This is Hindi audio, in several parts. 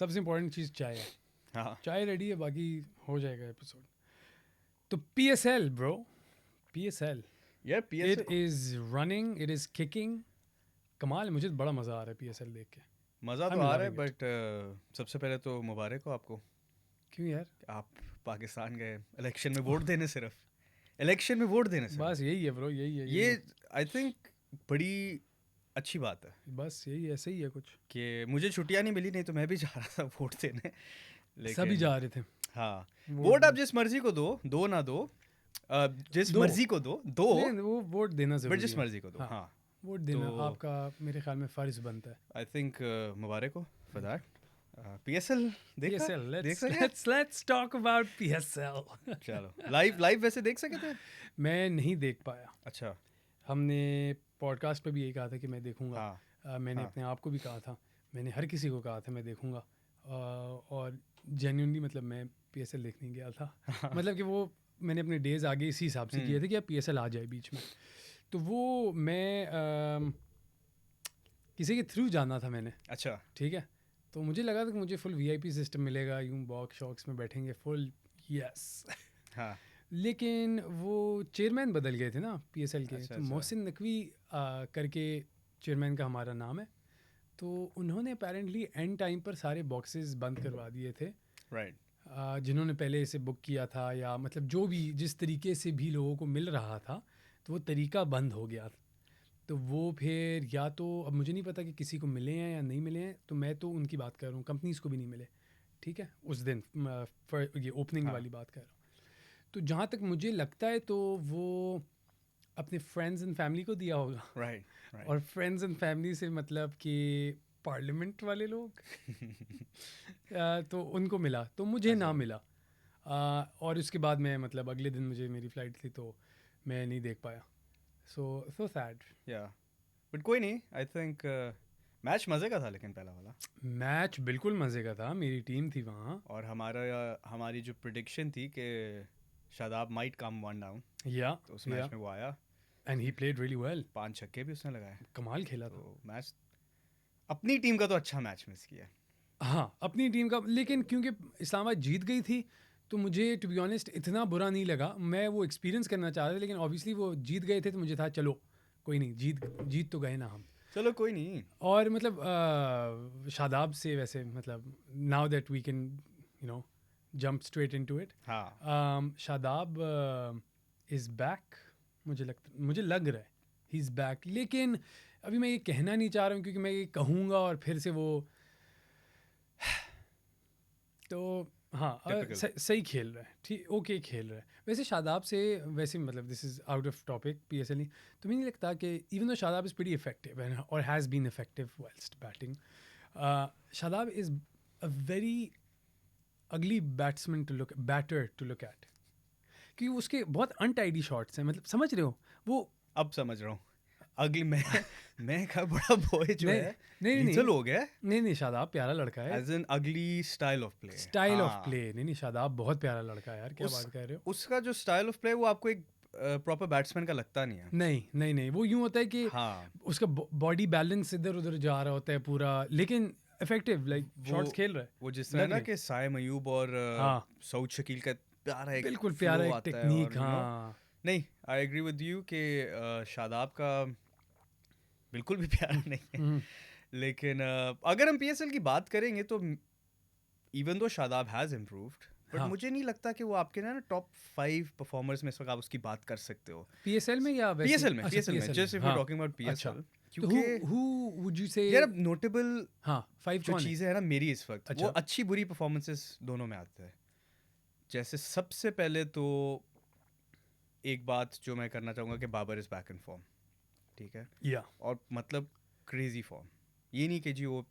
सबसे इम्पोर्टेंट चीज़ चाय है. हाँ चाय रेडी है, बाकी हो जाएगा एपिसोड. तो PSL ब्रो, PSL यार it PSL is running, it is kicking. कमाल है, मुझे तो बड़ा मज़ा आ रहा है PSL देख के. मज़ा तो I'm आ रहा है loving it. बट सबसे पहले तो मुबारक हो आपको. क्यों यार? आप पाकिस्तान गए इलेक्शन में वोट देने, सिर्फ इलेक्शन में वोट देने बस सिर्फ. यही है ब्रो, यही है, यही ये है. आई थिंक बड़ी अच्छी बात है बस यही, ऐसे ही है कुछ. कि मुझे छुट्टियां नहीं मिली, नहीं तो मैं भी जा रहा था वोट देने. सभी लेकिन जा रहे थे हाँ, वोट वोट आप देने. जिस मर्जी को दो ना दो, जिस दो. मर्जी को दो लेकिन वो वोट देना बट ज़रूरी जिस है. मर्जी को दो. हाँ, हाँ वोट देना तो आपका मेरे ख्याल में फ़र्ज़ बनता है. आई थिंक मुबारक हो फॉर दैट. PSL देखा, PSL, देख let's सके? let's talk about PSL. चलो लाइव वैसे देख सके थे? मैं नहीं देख पाया. अच्छा. हमने पॉडकास्ट पे भी यही कहा था कि मैं देखूंगा. हाँ मैंने हाँ. अपने आप को भी कहा था, मैंने हर किसी को कहा था मैं देखूंगा. और जेन्युइनली मतलब मैं PSL देखने गया था. मतलब कि वो मैंने अपने डेज आगे इसी हिसाब से किए थे कि अब PSL आ जाए बीच में. तो वो मैं किसी के थ्रू जाना था मैंने. अच्छा. ठीक है. तो मुझे लगा था कि मुझे फुल VIP सिस्टम मिलेगा, यूं बॉक्स शॉक्स में बैठेंगे फुल. यस. हाँ. लेकिन वो चेयरमैन बदल गए थे ना PSL के. अच्छा, तो अच्छा. मोहसिन नकवी करके चेयरमैन का हमारा नाम है. तो उन्होंने अपेरेंटली एंड टाइम पर सारे बॉक्सेस बंद करवा दिए थे. राइट. जिन्होंने पहले इसे बुक किया था, या मतलब जो भी जिस तरीके से भी लोगों को मिल रहा था, तो वो तरीका बंद हो गया. तो वो फिर या तो अब मुझे नहीं पता कि किसी को मिले हैं या नहीं मिले हैं. तो मैं तो उनकी बात कर रहा हूँ, कंपनीज को भी नहीं मिले. ठीक है, उस दिन ये ओपनिंग हाँ. वाली बात कर रहा हूँ. तो जहाँ तक मुझे लगता है तो वो अपने फ्रेंड्स एंड फैमिली को दिया होगा. Right right. और फ्रेंड्स एंड फैमिली से मतलब कि पार्लियामेंट वाले लोग. तो उनको मिला, तो मुझे ना अच्छा. मिला. और उसके बाद मैं मतलब अगले दिन मुझे मेरी फ़्लाइट थी, तो मैं नहीं देख पाया. So sad. या बट कोई नहीं. आई थिंक मैच मज़े का था, लेकिन पहला वाला. मैच बिल्कुल मज़े का था, मेरी टीम थी वहाँ. और हमारी जो प्रिडिक्शन थी कि Shadab might come one down, या तो उस मैच में वो आया. And he played really well. 5 छक्के भी उसने लगाए. कमाल खेला था. तो मैच, अपनी टीम का तो अच्छा मैच मिस किया. हाँ, अपनी टीम का. लेकिन क्योंकि इस्लामाबाद जीत गई थी, तो मुझे टू बी ऑनेस्ट इतना बुरा नहीं लगा. मैं वो एक्सपीरियंस करना चाह रहा था, लेकिन ऑब्वियसली वो जीत गए थे, तो मुझे था चलो कोई नहीं, जीत तो गए ना हम. चलो कोई नहीं. और मतलब शादाब से वैसे मतलब now that we can jump straight into it. हाँ. Shadab is back. मुझे लग रहा है ही इज़ बैक. लेकिन अभी मैं ये कहना नहीं चाह रहा हूँ, क्योंकि मैं ये कहूँगा और फिर से वो तो हाँ, Typical. सही खेल रहा है, ठीक, ओके खेल रहा है. वैसे शादाब से वैसे मतलब this is out of topic PSL नहीं. तो मुझे नहीं लगता कि even though Shadab is pretty effective और has been effective whilst batting, Shadab is a very ugly batsman to look at. क्योंकि उसके बहुत अनटाइडी शॉट्स हैं, मतलब समझ रहे हो वो. अब समझ रहा हूँ. अगली मैं का बड़ा बॉय जो है नहीं लीथल हो गया. नहीं, शादाब प्यारा लड़का है. As an ugly style of play. Style of play नहीं, शादाब बहुत प्यारा लड़का है यार. क्या बात कर रहे हो. उसका जो स्टाइल ऑफ प्ले वो आपको एक प्रॉपर बैट्समैन का लगता नहीं है. नहीं, वो यूं होता है कि हाँ. उसका बॉडी बैलेंस इधर उधर जा रहा होता है पूरा, लेकिन इफेक्टिव लाइक शॉट्स खेल रहा है. वो जिस तरह ना कि साइम अयूब और हाँ. सऊद शकील का प्यारा एक बिल्कुल प्यारा flow एक आता है. टेक्निक. और हाँ. नहीं, आई एग्री विद यू कि शादाब का बिल्कुल भी प्यारा नहीं है. लेकिन अगर हम PSL की बात करेंगे तो even though Shadab has improved, but हाँ. मुझे नहीं लगता कि वो आपके ना टॉप 5 परफॉर्मर्स में इस वक्त आप उसकी बात कर सकते हो. PSL में या वैसे? PSL में, अच्छा, PSL में, just if you talking about अच्छा. PSL. तो क्योंकि who would you say? यार अब नोटेबल हाँ, 5 जो कौन है? चीज़ें हैं ना मेरी इस वक्त, अच्छा. वो अच्छी बुरी परफॉर्मेंसेस दोनों में आते हैं. जैसे सबसे पहले तो एक बात जो मैं करना चाहूँगा कि Babar is back in form. ठीक है. या और मतलब क्रेजी फॉर्म. ये नहीं कि जी वो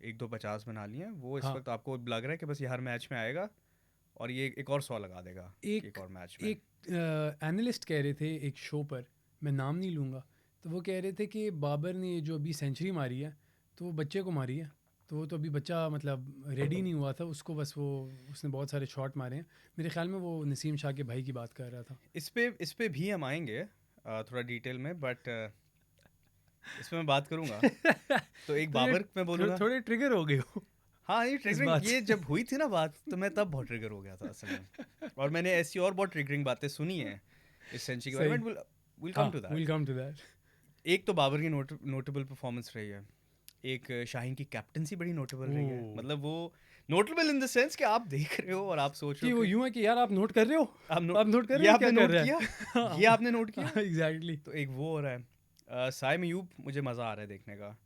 1-2 50 बना लिए हैं. वो इस हाँ. वक्त आपको लग रहा है कि बस ये हर मैच में आएगा और ये एक और 100 लगा देगा एक और मैच में. एक एनालिस्ट कह रहे थे एक शो पर, मैं नाम नहीं लूँगा, तो वो कह रहे थे कि बाबर ने जो अभी सेंचुरी मारी है, तो वो बच्चे को मारी है. तो वो तो अभी बच्चा मतलब रेडी नहीं हुआ था, उसको बस उसने बहुत सारे शॉट मारे हैं. मेरे ख्याल में वो नसीम शाह के भाई की बात कर रहा था. इस पे भी हम आएंगे थोड़ा डिटेल में, बट इस पे मैं बात करूँगा. तो एक बाबर मैं बोलूँगा. थोड़े ट्रिगर हो गए हो. हाँ ये इस ट्रिगरिंग बात ये जब हुई थी ना बात तो मैं तब बहुत ट्रिगर हो गया था असल में, और मैंने ऐसी और बहुत ट्रिगरिंग बातें सुनी है इस सेंचुरी के बारे में, सही। विल हाँ, come to will that. Come to that. एक तो बाबर की नोटेबल परफॉर्मेंस रही है, एक शाहीन की कैप्टनसी बड़ी नोटेबल रही है, ओह! मतलब वो नोटेबल इन द सेंस कि आप देख रहे हो और आप सोच रहे कि हो वो कि यूँ है कि यार आप नोट कर रहे हो? आप आप नोट कर ये रहे हो आपने क्या कर नोट रहा किया, है? ये आपने नोट किया, हाँ, एग्ज़ैक्टली। तो एक वो हो रहा है। साय मयूब मुझे मज़ा आ रहा है देखने का।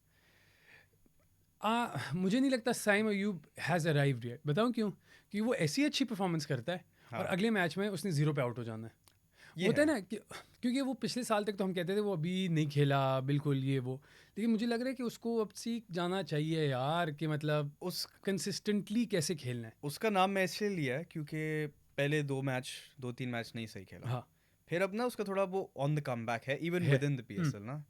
मुझे नहीं लगता Saim Ayub has arrived yet. बताऊँ क्यों? कि वो ऐसी अच्छी परफॉर्मेंस करता है और हाँ अगले मैच में उसने 0 पे आउट हो जाना है। ये होता है। है ना कि क्योंकि वो पिछले साल तक तो हम कहते थे वो अभी नहीं खेला बिल्कुल ये वो, लेकिन मुझे लग रहा है कि उसको अब सीख जाना चाहिए यार कि मतलब उस कंसिस्टेंटली कैसे खेलना है। उसका नाम मैं इसलिए लिया है क्योंकि पहले 2-3 मैच नहीं सही खेला, हाँ, फिर अब ना उसका थोड़ा वो ऑन द कम बैक है इवन है। With in the hmm, PSL ना,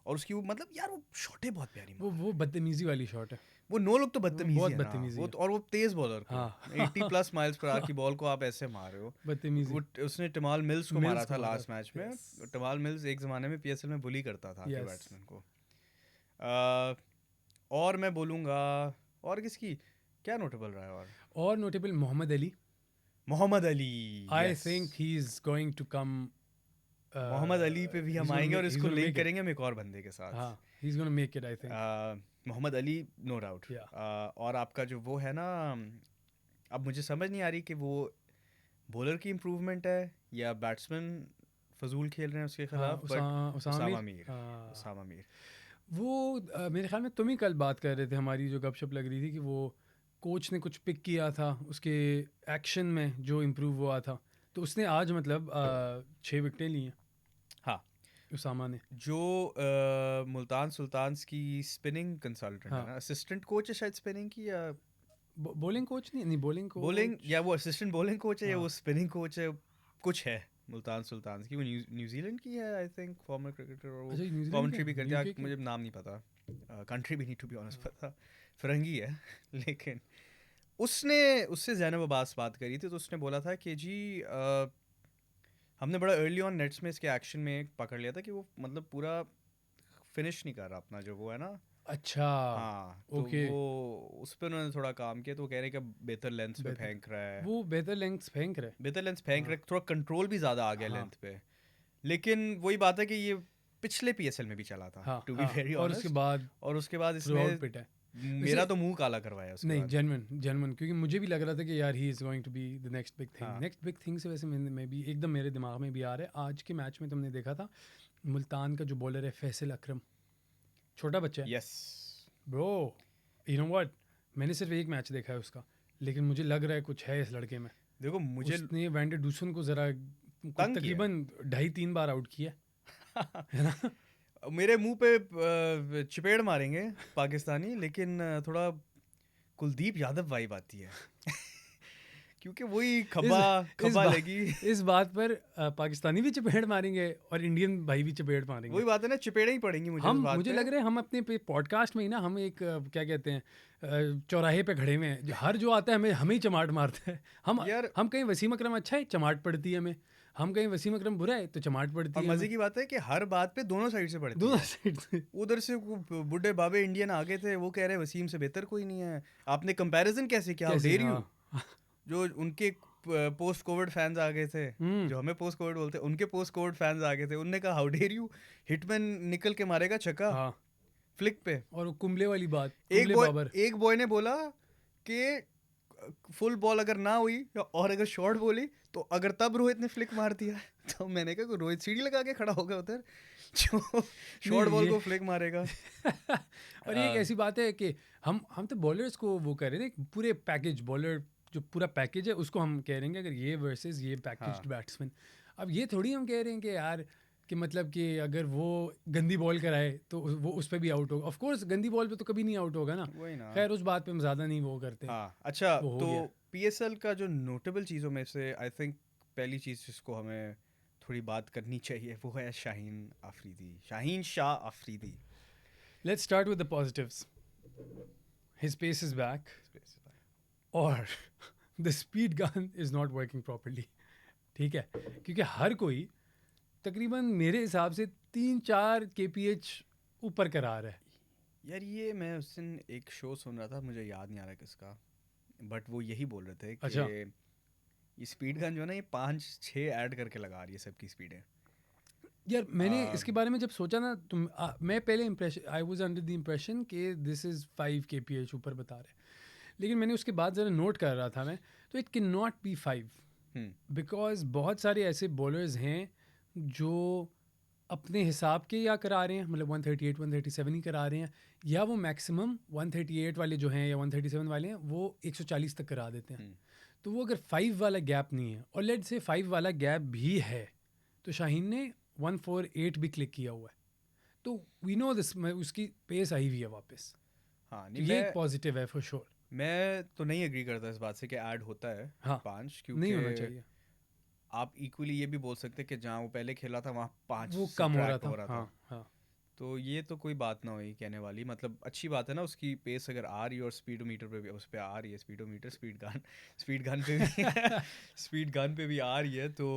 और उसकी वो मतलब यार वो शॉटें बहुत प्यारी वो मार रहा वो बदतमीज़ी वाली शॉट है। है, वो नो लुक तो वो बदतमीजी बहुत है ना बदतमीज़ी वो है। तो, और वो तेज बॉलर को हाँ, 80+ माइल्स पर आवर की बॉल को आप ऐसे मार रहे हो। बदतमीज़ी। उसने टमाल मिल्स को मारा मिल्स था को मारा लास्ट था। मैच में। यस, टमाल मिल्स एक ज़माने में पीएसएल में बुली करता था आके यस। बैट्समैन को। अ, और मैं बोलूँगा और किसकी क्या नोटेबल रहा है, और और notable Mohammad Ali. Mohammad Ali. I yes, think he is going to come Mohammad Ali पे भी हम आएंगे और ही इज़ इसको गोना लिंक मेक इट। करेंगे हम एक और बंदे के साथ। हाँ, he is gonna make it I think. Mohammad Ali no doubt. या और आपका जो वो है ना, अब मुझे समझ नहीं आ रही कि वो बॉलर की इम्प्रूवमेंट है या बैट्समैन फजूल खेल रहे हैं उसके हाँ, खिलाफ, बट उसामा उसामा मीर। मीर। उसामा मीर वो मेरे ख्याल में तुम ही कल बात कर रहे थे, हमारी जो गपशप लग रही थी कि वो कोच ने कुछ पिक किया था उसके एक्शन में जो इम्प्रूव हुआ था, तो उसने आज मतलब 6 विकेटें ली हैं हाँ, उसामा ने। जो मुल्तान सुल्तान्स की स्पिनिंग कंसल्टेंट है हाँ, ना, असिस्टेंट कोच है शायद स्पिनिंग की, या बॉलिंग कोच नहीं बॉलिंग बॉलिंग, कोच। या वो असिस्टेंट बॉलिंग कोच है या हाँ, वो स्पिनिंग कोच है, कुछ है मुल्तान सुल्तान्स की। वो न्यूजीलैंड की है आई थिंक, फॉर्मर क्रिकेटर, और वो अच्छा, ये न्यूजीलैंड के कमेंट्री भी करती है। यूके के। मुझे नाम नहीं पता, कंट्री भी नहीं टू बी ऑनेस्ट पता, फिरंगी है लेकिन उसने उससे ज़ैनब अब्बास बात करी थी तो उसने बोला था कि जी हमने बड़ा अर्ली ऑन नेट्स में इसके एक्शन में पकड़ लिया था कि वो मतलब पूरा फिनिश नहीं कर रहा अपना जो वो है ना। अच्छा, हाँ तो ओके। वो उस पर उन्होंने थोड़ा काम किया, तो वो कह रहे हैं कि बेहतर लेंथ पे बेहतर, फेंक रहा है, वो बेहतर लेंथ फेंक रहे। बेहतर लेंथ फेंक रहा हाँ, है, थोड़ा कंट्रोल भी ज़्यादा आ गया हाँ, लेंथ पे। लेकिन वही बात है कि ये पिछले पीएसएल में भी चला था हाँ, टू बी हाँ, वेरी और उसके ऑनेस्ट, बाद और उसके बाद थ्रू इसने आउट पिट है मेरा वैसे। तो मुंह काला करवाया उसके नहीं, बाद। जेन्युइन क्योंकि मुझे भी लग रहा था कि यार he is going to be the next big thing. हाँ नेक्स्ट बिग थिंग से वैसे मैं भी एकदम मेरे दिमाग में भी आ रहा है। आज के मैच में तुमने देखा था मुल्तान का जो बॉलर है फैसल अकरम, छोटा बच्चा है yes, bro. You know what, मैंने सिर्फ एक मैच देखा है उसका, लेकिन मुझे लग रहा है कुछ है इस लड़के में। देखो मुझे उसने वैंडे डूसन को ज़रा तंग किया तकरीबन 2.5-3 बार आउट किया है ना। मेरे मुंह पे चपेड़ मारेंगे पाकिस्तानी, लेकिन थोड़ा कुलदीप यादव वाइब आती है क्योंकि वही इस खब्बा इस खब्बा बात लगी इस बात पर पाकिस्तानी भी चपेट मारेंगे और इंडियन भाई भी चपेट मारेंगे। वही बात है ना, चपेड़े ही पड़ेंगी मुझे इस हम बात मुझे पे। लग रहा है हम अपने पॉडकास्ट में ही ना, हम एक क्या कहते हैं चौराहे पे खड़े हुए हैं, हर जो आता है हमें हमें ही चमाट मारता है। यार हम कहीं वसीम अकरम अच्छा है चमाट पड़ती है हमें, हम कहीं वसीम अकरम बुरा है तो चमाट पड़ती और है हमें। मजे की बात है कि हर बात पे दोनों साइड से पड़ती दोनों है। साइड से। उधर से वो बुड्ढे बाबे इंडियन आगे थे, वो कह रहे वसीम से बेहतर कोई नहीं है, आपने कंपैरिजन कैसे किया, हाउ कैसे, डेयर हाँ। यू। जो उनके पोस्ट कोविड फैंस आ गए थे, हम्म। जो हमें पोस्ट कोविड बोलते हैं, उनके पोस्ट कोविड फैंस आ गए थे, उनने कहा हाउ डेयर यू, हिटमैन निकल के मारेगा छक्का हाँ, फ्लिक पे। और वो कुंबले वाली बात, एक कुंबले बॉय बाबर। एक बॉय ने बोला कि फुल बॉल अगर ना हुई और अगर शॉर्ट बोली तो अगर तब रोहित ने फ्लिक मार दिया तो मैंने कहा रोहित सीढ़ी लगा के खड़ा होगा उधर जो शॉर्ट नहीं बॉल ये को फ्लिक मारेगा। और ये एक ऐसी बात है कि हम तो बॉलर्स को वो कह रहे थे पूरे पैकेज, बॉलर जो पूरा पैकेज है उसको हम कह रहे हैं कि अगर ये वर्सेस ये पैकेज्ड हाँ बैट्समैन। अब ये थोड़ी हम कह रहे हैं कि यार कि मतलब कि अगर वो गंदी बॉल कराए तो वो उस पर भी आउट होगा। ऑफ कोर्स गंदी बॉल पे तो कभी नहीं आउट होगा ना। वही ना। खैर उस बात पे हम ज़्यादा नहीं वो करते, हाँ अच्छा, वो हो तो गया। पीएसएल का जो नोटेबल चीज़ों में से आई थिंक पहली चीज़ जिसको हमें थोड़ी बात करनी चाहिए वो है Shaheen Afridi, Shaheen Shah Afridi. Let's start with the positives. His pace is back और the speed gun is not working properly. ठीक है, क्योंकि हर कोई तकरीबन मेरे हिसाब से 3-4 kph ऊपर करा रहा है। यार ये मैं उस दिन एक शो सुन रहा था, मुझे याद नहीं आ रहा किसका, बट वो यही बोल रहे थे अच्छा। कि ये स्पीड गन जो है ना, ये 5-6 ऐड करके लगा रही है सबकी स्पीडें। यार मैंने इसके बारे में जब सोचा ना, मैं पहले impression I was under the impression कि दिस इज़ 5 kph ऊपर बता रहे हैं, लेकिन मैंने उसके बाद ज़रा नोट कर रहा था मैं, तो it can not be 5 because बहुत सारे ऐसे बॉलर्स हैं जो अपने हिसाब के या करा रहे हैं, मतलब 138 137 ही करा रहे हैं, या वो मैक्सिमम 138 वाले जो हैं या 137 वाले हैं वो 140 तक करा देते हैं। तो वो अगर 5 वाला गैप नहीं है, और लेट से 5 वाला गैप भी है, तो शाहीन ने 148 भी क्लिक किया हुआ है, तो वी नो दिस, उसकी पेस आई हुई है वापस। हाँ तो नहीं, ये एक पॉजिटिव है फॉर श्योर। मैं तो नहीं एग्री करता इस बात से कि ऐड होता है हाँ, 5, नहीं होना क्योंकि चाहिए, आप इक्वली ये भी बोल सकते हैं कि जहाँ वो पहले खेला था वहाँ 5 वो कम हो रहा सब्ट्रैक्ट था। हो रहा था। हाँ हाँ तो ये तो कोई बात ना हुई कहने वाली, मतलब अच्छी बात है ना, उसकी पेस अगर आ रही है और स्पीडोमीटर पे भी उस पे आ रही है, स्पीडोमीटर स्पीड गन पे भी स्पीड गन पे भी आ रही है, तो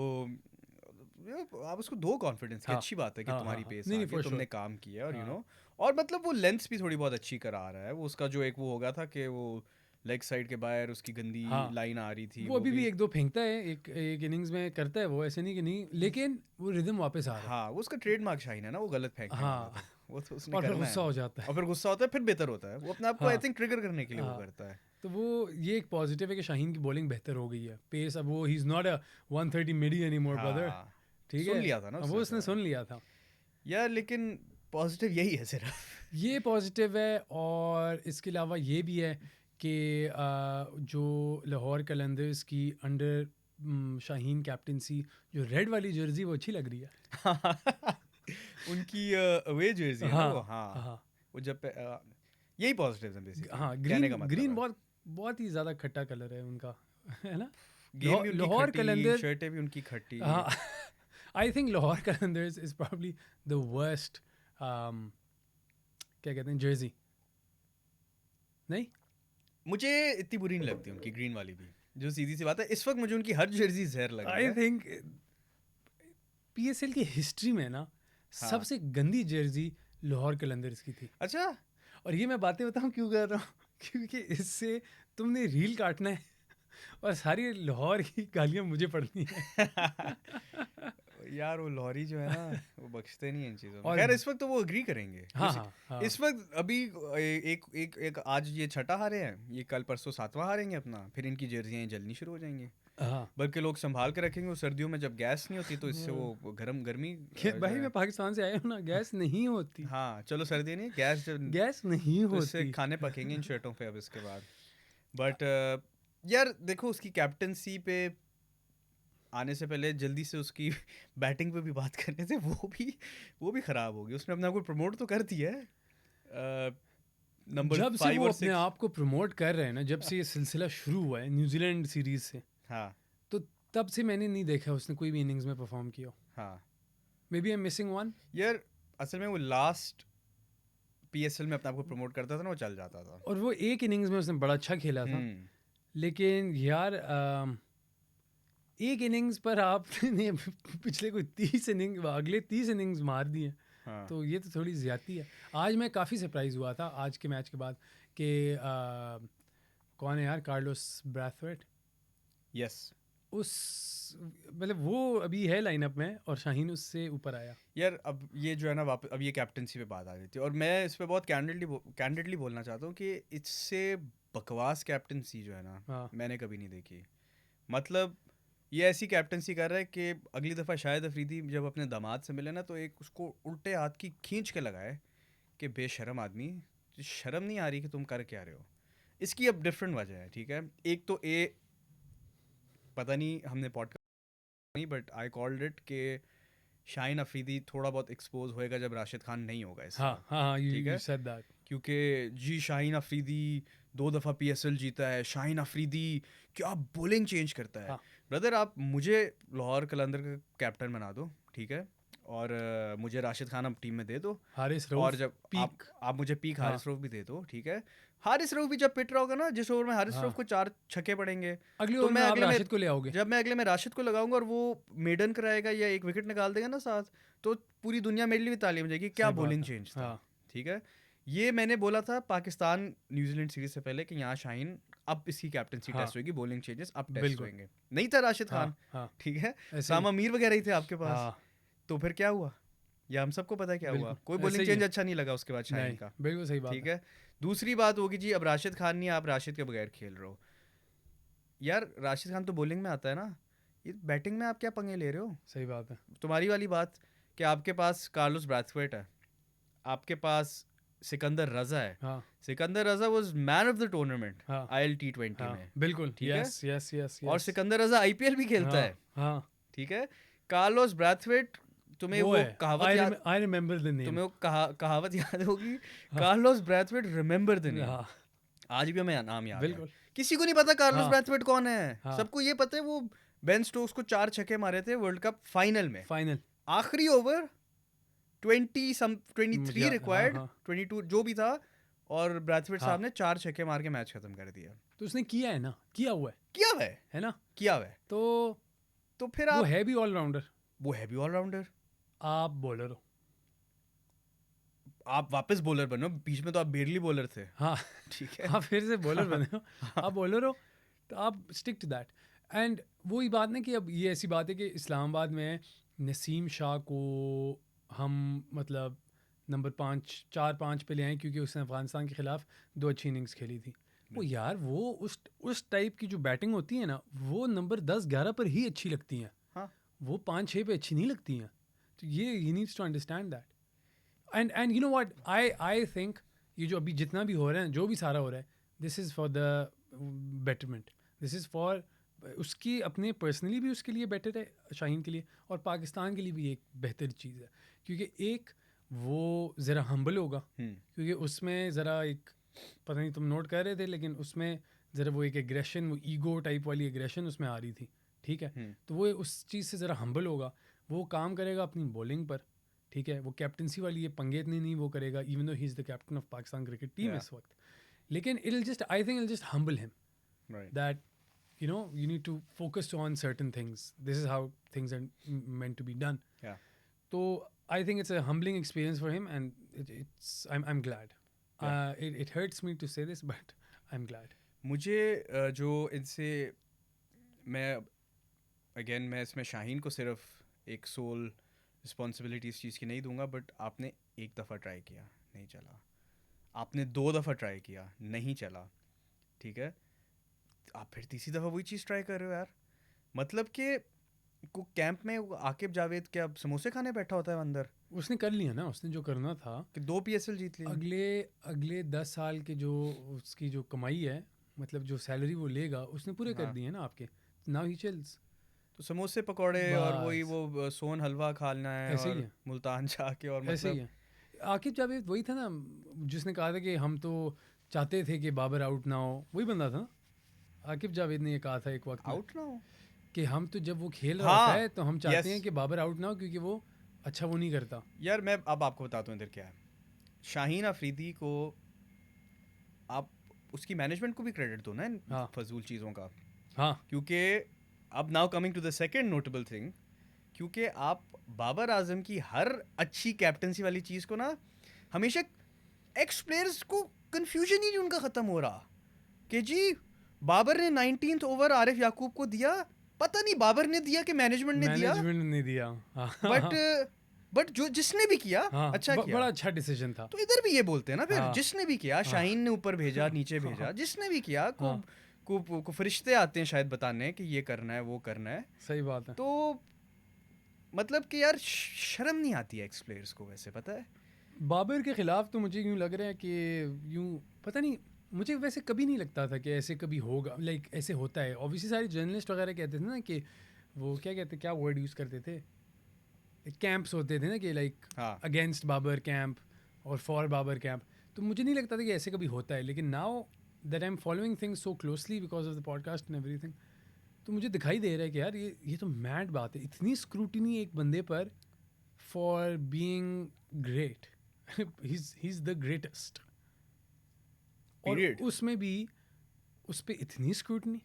आप उसको दो कॉन्फिडेंस की, हाँ अच्छी बात है कि हाँ तुम्हारी हाँ, पेस नहीं आ नहीं गई, फॉर तुमने श्योर। काम किया है, और हाँ और मतलब वो लेंथ भी थोड़ी बहुत अच्छी करा रहा है, वो उसका जो एक वो होगा था कि वो लेग साइड के बाहर उसकी गंदी हाँ, लाइन आ रही थी, वो वो अभी भी भी। एक दो फेंकता है, एक एक इनिंग्स में करता है वो, ऐसे नहीं कि नहीं, लेकिन वो रिदम वापस आ रहा हाँ, वो उसका ट्रेडमार्क शाइन है ना, वो गलत है। फेंकने वाला हाँ, तो वो तो उसने और फिर करना है। गुस्सा हो जाता है। और फिर गुस्सा होता है, फिर बेहतर होता है, वो अपने आप को आई हाँ थिंक ट्रिगर करने के लिए वो हाँ, करता है। तो वो ये एक पॉजिटिव है कि शाहीन की बॉलिंग बेहतर हो गई है, पेस अब वो he is not a 130 MIDI any more brother. हाँ, ठीक सुन है, लिया था ना अब वो उसने उसने तो। सुन लिया था। यार लेकिन पॉजिटिव यही है सिर्फ। ये पॉजिटिव है, और इसके अलावा ये भी है कि जो लाहौर कलंदर्स की अंडर शाहीन कैप्टनसी, जो रेड वाली जर्सी वो अच्छी लग रही है। उनकी अवे जर्सी है ना वो, हाँ हाँ। हाँ वो जब यही पॉजिटिव है बेसिकली, हाँ, कहने ग्रीन का मतलब ग्रीन है। बहुत बहुत ही ज़्यादा खट्टा कलर है उनका, है ना। गेम भी उनकी लाहौर खट्टी, कलंदर, शर्टें भी उनकी खट्टी। हाँ I think Lahore Qalandars is probably the worst, क्या कहते हैं, जर्सी। नहीं, मुझे इतनी बुरी नहीं लगती उनकी ग्रीन वाली भी, जो सीधी सी बात है, इस वक्त मुझे उनकी हर जर्सी जहर लग रही आई है। थिंक पीएसएल की हिस्ट्री में ना हाँ, सबसे गंदी जर्सी लाहौर कलंदर्स की थी। अच्छा। और ये मैं बातें बताऊं क्यों कर रहा हूँ क्योंकि इससे तुमने रील काटना है और सारी लाहौर की गालियां मुझे पड़नी है। यार वो लॉरी जो है ना, वो बख्शते नहीं है इन चीज़ों में। और खैर इस वक्त तो वो एग्री करेंगे, हाँ हाँ हाँ इस वक्त अभी एक एक एक आज ये छठा हारे हैं, ये कल परसों 7वां हारेंगे अपना, फिर इनकी जर्सियाँ जलनी शुरू हो जाएंगी। हाँ, बल्कि लोग संभाल के रखेंगे, वो सर्दियों में जब गैस नहीं होती तो इससे वो गर्मी कि जो भाई है। मैं पाकिस्तान से आया हूँ ना, गैस नहीं होती, हाँ चलो, सर्दी नहीं, गैस जब, गैस नहीं तो इससे होती। खाने पकेंगे इन शर्टों पे अब इसके बाद। बट यार देखो, उसकी कैप्टनसी पे आने से पहले जल्दी से उसकी बैटिंग पे भी बात करने से, वो भी ख़राब हो गई। उसने अपने आप को प्रमोट तो कर दिया है नंबर जब से 5 वो और अपने 6। आप को प्रमोट कर रहे हैं ना, जब से ये सिलसिला शुरू हुआ है न्यूजीलैंड सीरीज से, हाँ तो तब से मैंने नहीं देखा उसने कोई भी इनिंग्स में परफॉर्म किया। हाँ। Maybe I am missing one. यार असल में वो लास्ट पीएसएल में अपने आप को प्रमोट करता था ना, वो चल जाता था। और वो एक इनिंग्स में उसने बड़ा अच्छा खेला था, लेकिन यार एक इनिंग्स पर आपने पिछले कोई 30 इनिंग, अगले 30 इनिंग्स मार दिए, हाँ तो ये तो थोड़ी ज़्यादती है। आज मैं काफ़ी सरप्राइज़ हुआ था आज के मैच के बाद कि कौन है यार, कार्लोस ब्रैथवेट, यस। उस मतलब वो अभी है लाइनअप में और शाहीन उससे ऊपर आया। यार अब ये जो है ना, वापस अब ये कैप्टनसी पे बात आ रही थी, और मैं इस पे बहुत कैंडिडली बोलना चाहता हूँ कि इससे बकवास कैप्टनसी जो है ना, हाँ मैंने कभी नहीं देखी। मतलब ये ऐसी कैप्टनसी कर रहा है कि अगली दफ़ा शायद अफरीदी जब अपने दामाद से मिले ना, तो एक उसको उल्टे हाथ की खींच के लगाए कि बेशरम आदमी, शर्म नहीं आ रही कि तुम कर क्या रहे हो। इसकी अब डिफरेंट वजह है, ठीक है। एक तो पता नहीं हमने पॉडकास्ट नहीं, बट आई कॉल्ड इट कि शाहीन अफरीदी थोड़ा बहुत एक्सपोज होएगा जब राशिद खान नहीं होगा इस हाँ वक्त, हाँ, ठीक यू है। Said that. क्योंकि जी शाहीन अफरीदी 2 दफ़ा पीएसएल जीता है, शाहीन अफरीदी क्या बॉलिंग चेंज करता है। हाँ ब्रदर आप मुझे लाहौर कलंदर का कैप्टन बना दो, ठीक है, और मुझे राशिद खान अब टीम में दे दो, हारिस और रऊफ जब पीक। आप मुझे पीक हाँ हारिस रऊफ भी दे दो, ठीक है। हारिस रऊफ भी जब पिट रहा होगा ना, जिस ओवर में हारिस हाँ, रऊफ को 4 छक्के पड़ेंगे, अगले तो ओवर में मैं आप अगले में राशिद को ले आओगे। जब मैं अगले में राशिद को लगाऊंगा और वो मेडन कराएगा या एक विकेट निकाल देगा ना साथ, तो पूरी दुनिया मेरे लिए भी ताली बजाएगी, क्या सही बात बॉलिंग है। चेंज था, हाँ ठीक है। ये मैंने बोला था पाकिस्तान न्यूजीलैंड सीरीज से पहले कि यहाँ शाहीन अब इसकी कैप्टनसी हाँ। टेस्ट होगी, बॉलिंग चेंजेस अब टेस्ट बिल्कुल। होंगे। नहीं था राशिद हाँ खान, हाँ ठीक है, ऐसे साम ही। अमीर वगैरह ही थे आपके पास, हाँ तो फिर क्या हुआ? या हम सबको पता है क्या हुआ, बिल्कुल कोई ऐसे बॉलिंग ही चेंज है। अच्छा नहीं लगा उसके बाद शाहीन नहीं का, बिल्कुल सही बात ठीक है। दूसरी बात होगी जी, अब राशिद खान नहीं, आप राशिद के बगैर खेल रहे हो। यार राशिद खान तो बॉलिंग में आता है ना, ये बैटिंग में आप क्या पंगे ले रहे हो? सही बात है। तुम्हारी वाली बात कि आपके पास कार्लोस ब्रैथवेट है, आपके पास सिकंदर रजा है। हाँ Sikandar Raza was man of the tournament हाँ IL T20 हाँ में, बिल्कुल। ठीक है, यस यस यस और यस। सिकंदर रजा IPL भी खेलता हाँ है, हाँ ठीक है। कार्लोस ब्रैथवेट, तुम्हें वो वो है। कहावत याद, आई रिमेम्बर द नेम। तुम्हें वो कहावत याद होगी, हाँ Carlos Brathwaite remember the name. हाँ आज भी हमें नाम याद है। बिल्कुल। किसी को नहीं पता कार्लोस हाँ ब्रैथवेट कौन है, हाँ सबको ये पता है वो बेन स्टोक्स को 4 छक्के मारे थे वर्ल्ड कप फाइनल में, फाइनल। आखिरी ओवर 23 हाँ रिक्वायर्ड, हाँ 22 जो भी था, और ब्रैथवेट हाँ साहब ने 4 छक्के मार के मैच खत्म कर दिया। तो उसने किया है ना, किया हुआ किया हुआ है ना। किया हुआ है। तो तो फिर वो आप, है भी ऑलराउंडर, वो है भी ऑलराउंडर, आप बॉलर हो। आप वापस बॉलर बनो, बीच में तो आप बेरली बॉलर थे, हाँ ठीक है। आप फिर से बॉलर बने हो, आप बॉलर हो, तो आप स्टिक टू दैट। एंड वही बात ना कि अब ये ऐसी बात है कि इस्लामाबाद में नसीम शाह को हम मतलब नंबर 4-5 पे ले आए क्योंकि उसने अफगानिस्तान के खिलाफ 2 अच्छी इनिंग्स खेली थी। वो यार वो उस टाइप की जो बैटिंग होती है ना, वो नंबर 10-11 पर ही अच्छी लगती हैं, हाँ, वो 5-6 पे अच्छी नहीं लगती हैं। तो ये he needs to understand that. And you know what, I think ये जो अभी जितना भी हो रहा है, जो भी सारा हो रहा है, this is for the betterment, this is for उसकी अपने पर्सनली भी उसके लिए बेटर है शाहीन के लिए, और पाकिस्तान के लिए भी एक बेहतर चीज़ है क्योंकि एक वो ज़रा हम्बल होगा, क्योंकि उसमें ज़रा एक, पता नहीं तुम नोट कर रहे थे लेकिन उसमें ज़रा वो एक एग्रेशन, वो ईगो टाइप वाली एग्रेशन उसमें आ रही थी, ठीक है। तो वो उस चीज़ से ज़रा हम्बल होगा, वो काम करेगा अपनी बॉलिंग पर, ठीक है। वो कैप्टनसी वाली ये पंगे इतने नहीं वो करेगा, even though he is the captain of Pakistan cricket team Yeah. इस वक्त। लेकिन it just, I think it just humble him right. That you know you need to focus on certain things. This is how things are meant to be done. Yeah. So I think it's a humbling experience for him, and it's I'm glad. It hurts me to say this, but I'm glad. मुझे जो इनसे मैं अगेन मैं इसमें शाहीन को सिर्फ एक सोल रिस्पॉन्सिबिलिटी इस चीज़ की नहीं दूंगा, बट आपने एक दफ़ा ट्राई किया नहीं चला, आपने 2 दफ़ा ट्राई किया नहीं चला, ठीक है, आप फिर तीसरी दफ़ा वही चीज़ ट्राई कर रहे हो यार। मतलब कि को कैंप में वो आकिब जावेद क्या समोसे खाने बैठा होता है अंदर, उसने कर लिया ना, उसने जो करना था। कि 2 PSL जीत ली। अगले 10 साल के जो उसकी जो कमाई है, मतलब जो सैलरी वो लेगा, उसने पूरे कर हाँ। दिए ना आपके। Now he chills. तो समोसे पकौड़े और वही बस वो सोन हलवा खाना है ऐसे ही और है, मुल्तान जाके, और ऐसे ही मतलब है। आकिब जावेद वही था ना जिसने कहा था कि हम तो चाहते थे कि बाबर आउट ना हो, वही बंदा था ना। आकिब जावेद ने ये कहा था एक वक्त में आउट ना हो। कि हम तो जब वो खेल रहा हाँ, होता है तो हम चाहते yes. हैं कि बाबर आउट ना हो क्योंकि वो अच्छा वो नहीं करता। यार मैं अब आपको बताता हूँ इधर क्या है। शाहीन अफरीदी को आप उसकी मैनेजमेंट को भी क्रेडिट दो ना इन हाँ फजूल चीज़ों का, हाँ क्योंकि अब now coming to the second notable thing, क्योंकि आप बाबर आजम की हर अच्छी कैप्टनसी वाली चीज़ को ना हमेशा एक्स प्लेयर्स को कंफ्यूजन ही नहीं उनका ख़त्म हो रहा कि जी बाबर ने 19th ओवर आरिफ याकूब को दिया, पता नहीं बाबर ने दिया कि मैनेजमेंट ने दिया, मैनेजमेंट ने दिया। हाँ बट जो जिसने भी किया हाँ अच्छा किया। बड़ा अच्छा डिसीजन था। तो इधर भी ये बोलते हैं ना फिर, हाँ जिसने भी किया, हाँ शाहीन ने ऊपर भेजा नीचे भेजा, जिसने भी किया हाँ को फरिश्ते आते हैं शायद बताने कि ये करना है वो करना है। सही बात है। तो मतलब कि यार शर्म नहीं आती है एक्स प्लेयर्स को वैसे, पता है। बाबर के खिलाफ तो मुझे यूँ लग रहा है कि यूँ पता नहीं, मुझे वैसे कभी नहीं लगता था कि ऐसे कभी होगा, लाइक ऐसे होता है। ऑब्वियसली सारे जर्नलिस्ट वगैरह कहते थे ना कि वो क्या कहते, क्या वर्ड यूज़ करते थे, कैंप्स होते थे ना कि लाइक हाँ अगेंस्ट बाबर कैंप और फॉर बाबर कैंप। तो मुझे नहीं लगता था कि ऐसे कभी होता है, लेकिन now that I am following things so closely because of the podcast and everything, तो मुझे दिखाई दे रहा है कि यार ये तो मैड बात है, इतनी स्क्रूटिनी एक बंदे पर for being great. He is the greatest, और पीरियड। उसमें भी उस पर इतनी स्क्रूटनी।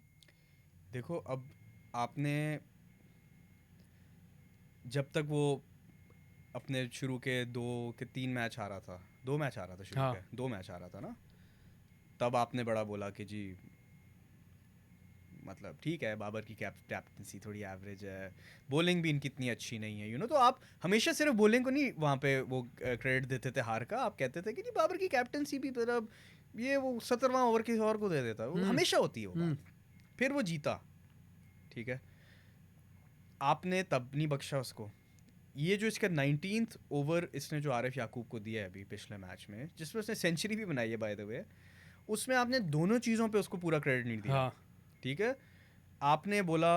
देखो अब आपने जब तक वो अपने शुरू के 2 के 3 मैच हारा था 2 मैच आ रहा था शुरू हाँ। के 2 मैच आ रहा था ना, तब आपने बड़ा बोला कि जी मतलब ठीक है बाबर की कैप्टनसी थोड़ी एवरेज है, बॉलिंग भी इनकी इतनी अच्छी नहीं है, तो आप हमेशा सिर्फ बॉलिंग को नहीं वहाँ पे वो क्रेडिट देते थे हार का, आप कहते थे कि जी बाबर की कैप्टनसी भी मतलब ये वो 17वां ओवर किसी और को दे देता, वो हमेशा होती है वो बात। फिर वो जीता, ठीक है, आपने तब नहीं बख्शा उसको। ये जो इसका 19th ओवर इसने जो आरिफ याकूब को दिया है अभी पिछले मैच में, जिसमें उसने सेंचुरी भी बनाई है बाय द वे, उसमें आपने दोनों चीज़ों पे उसको पूरा क्रेडिट नहीं दिया। हाँ। ठीक है, आपने बोला,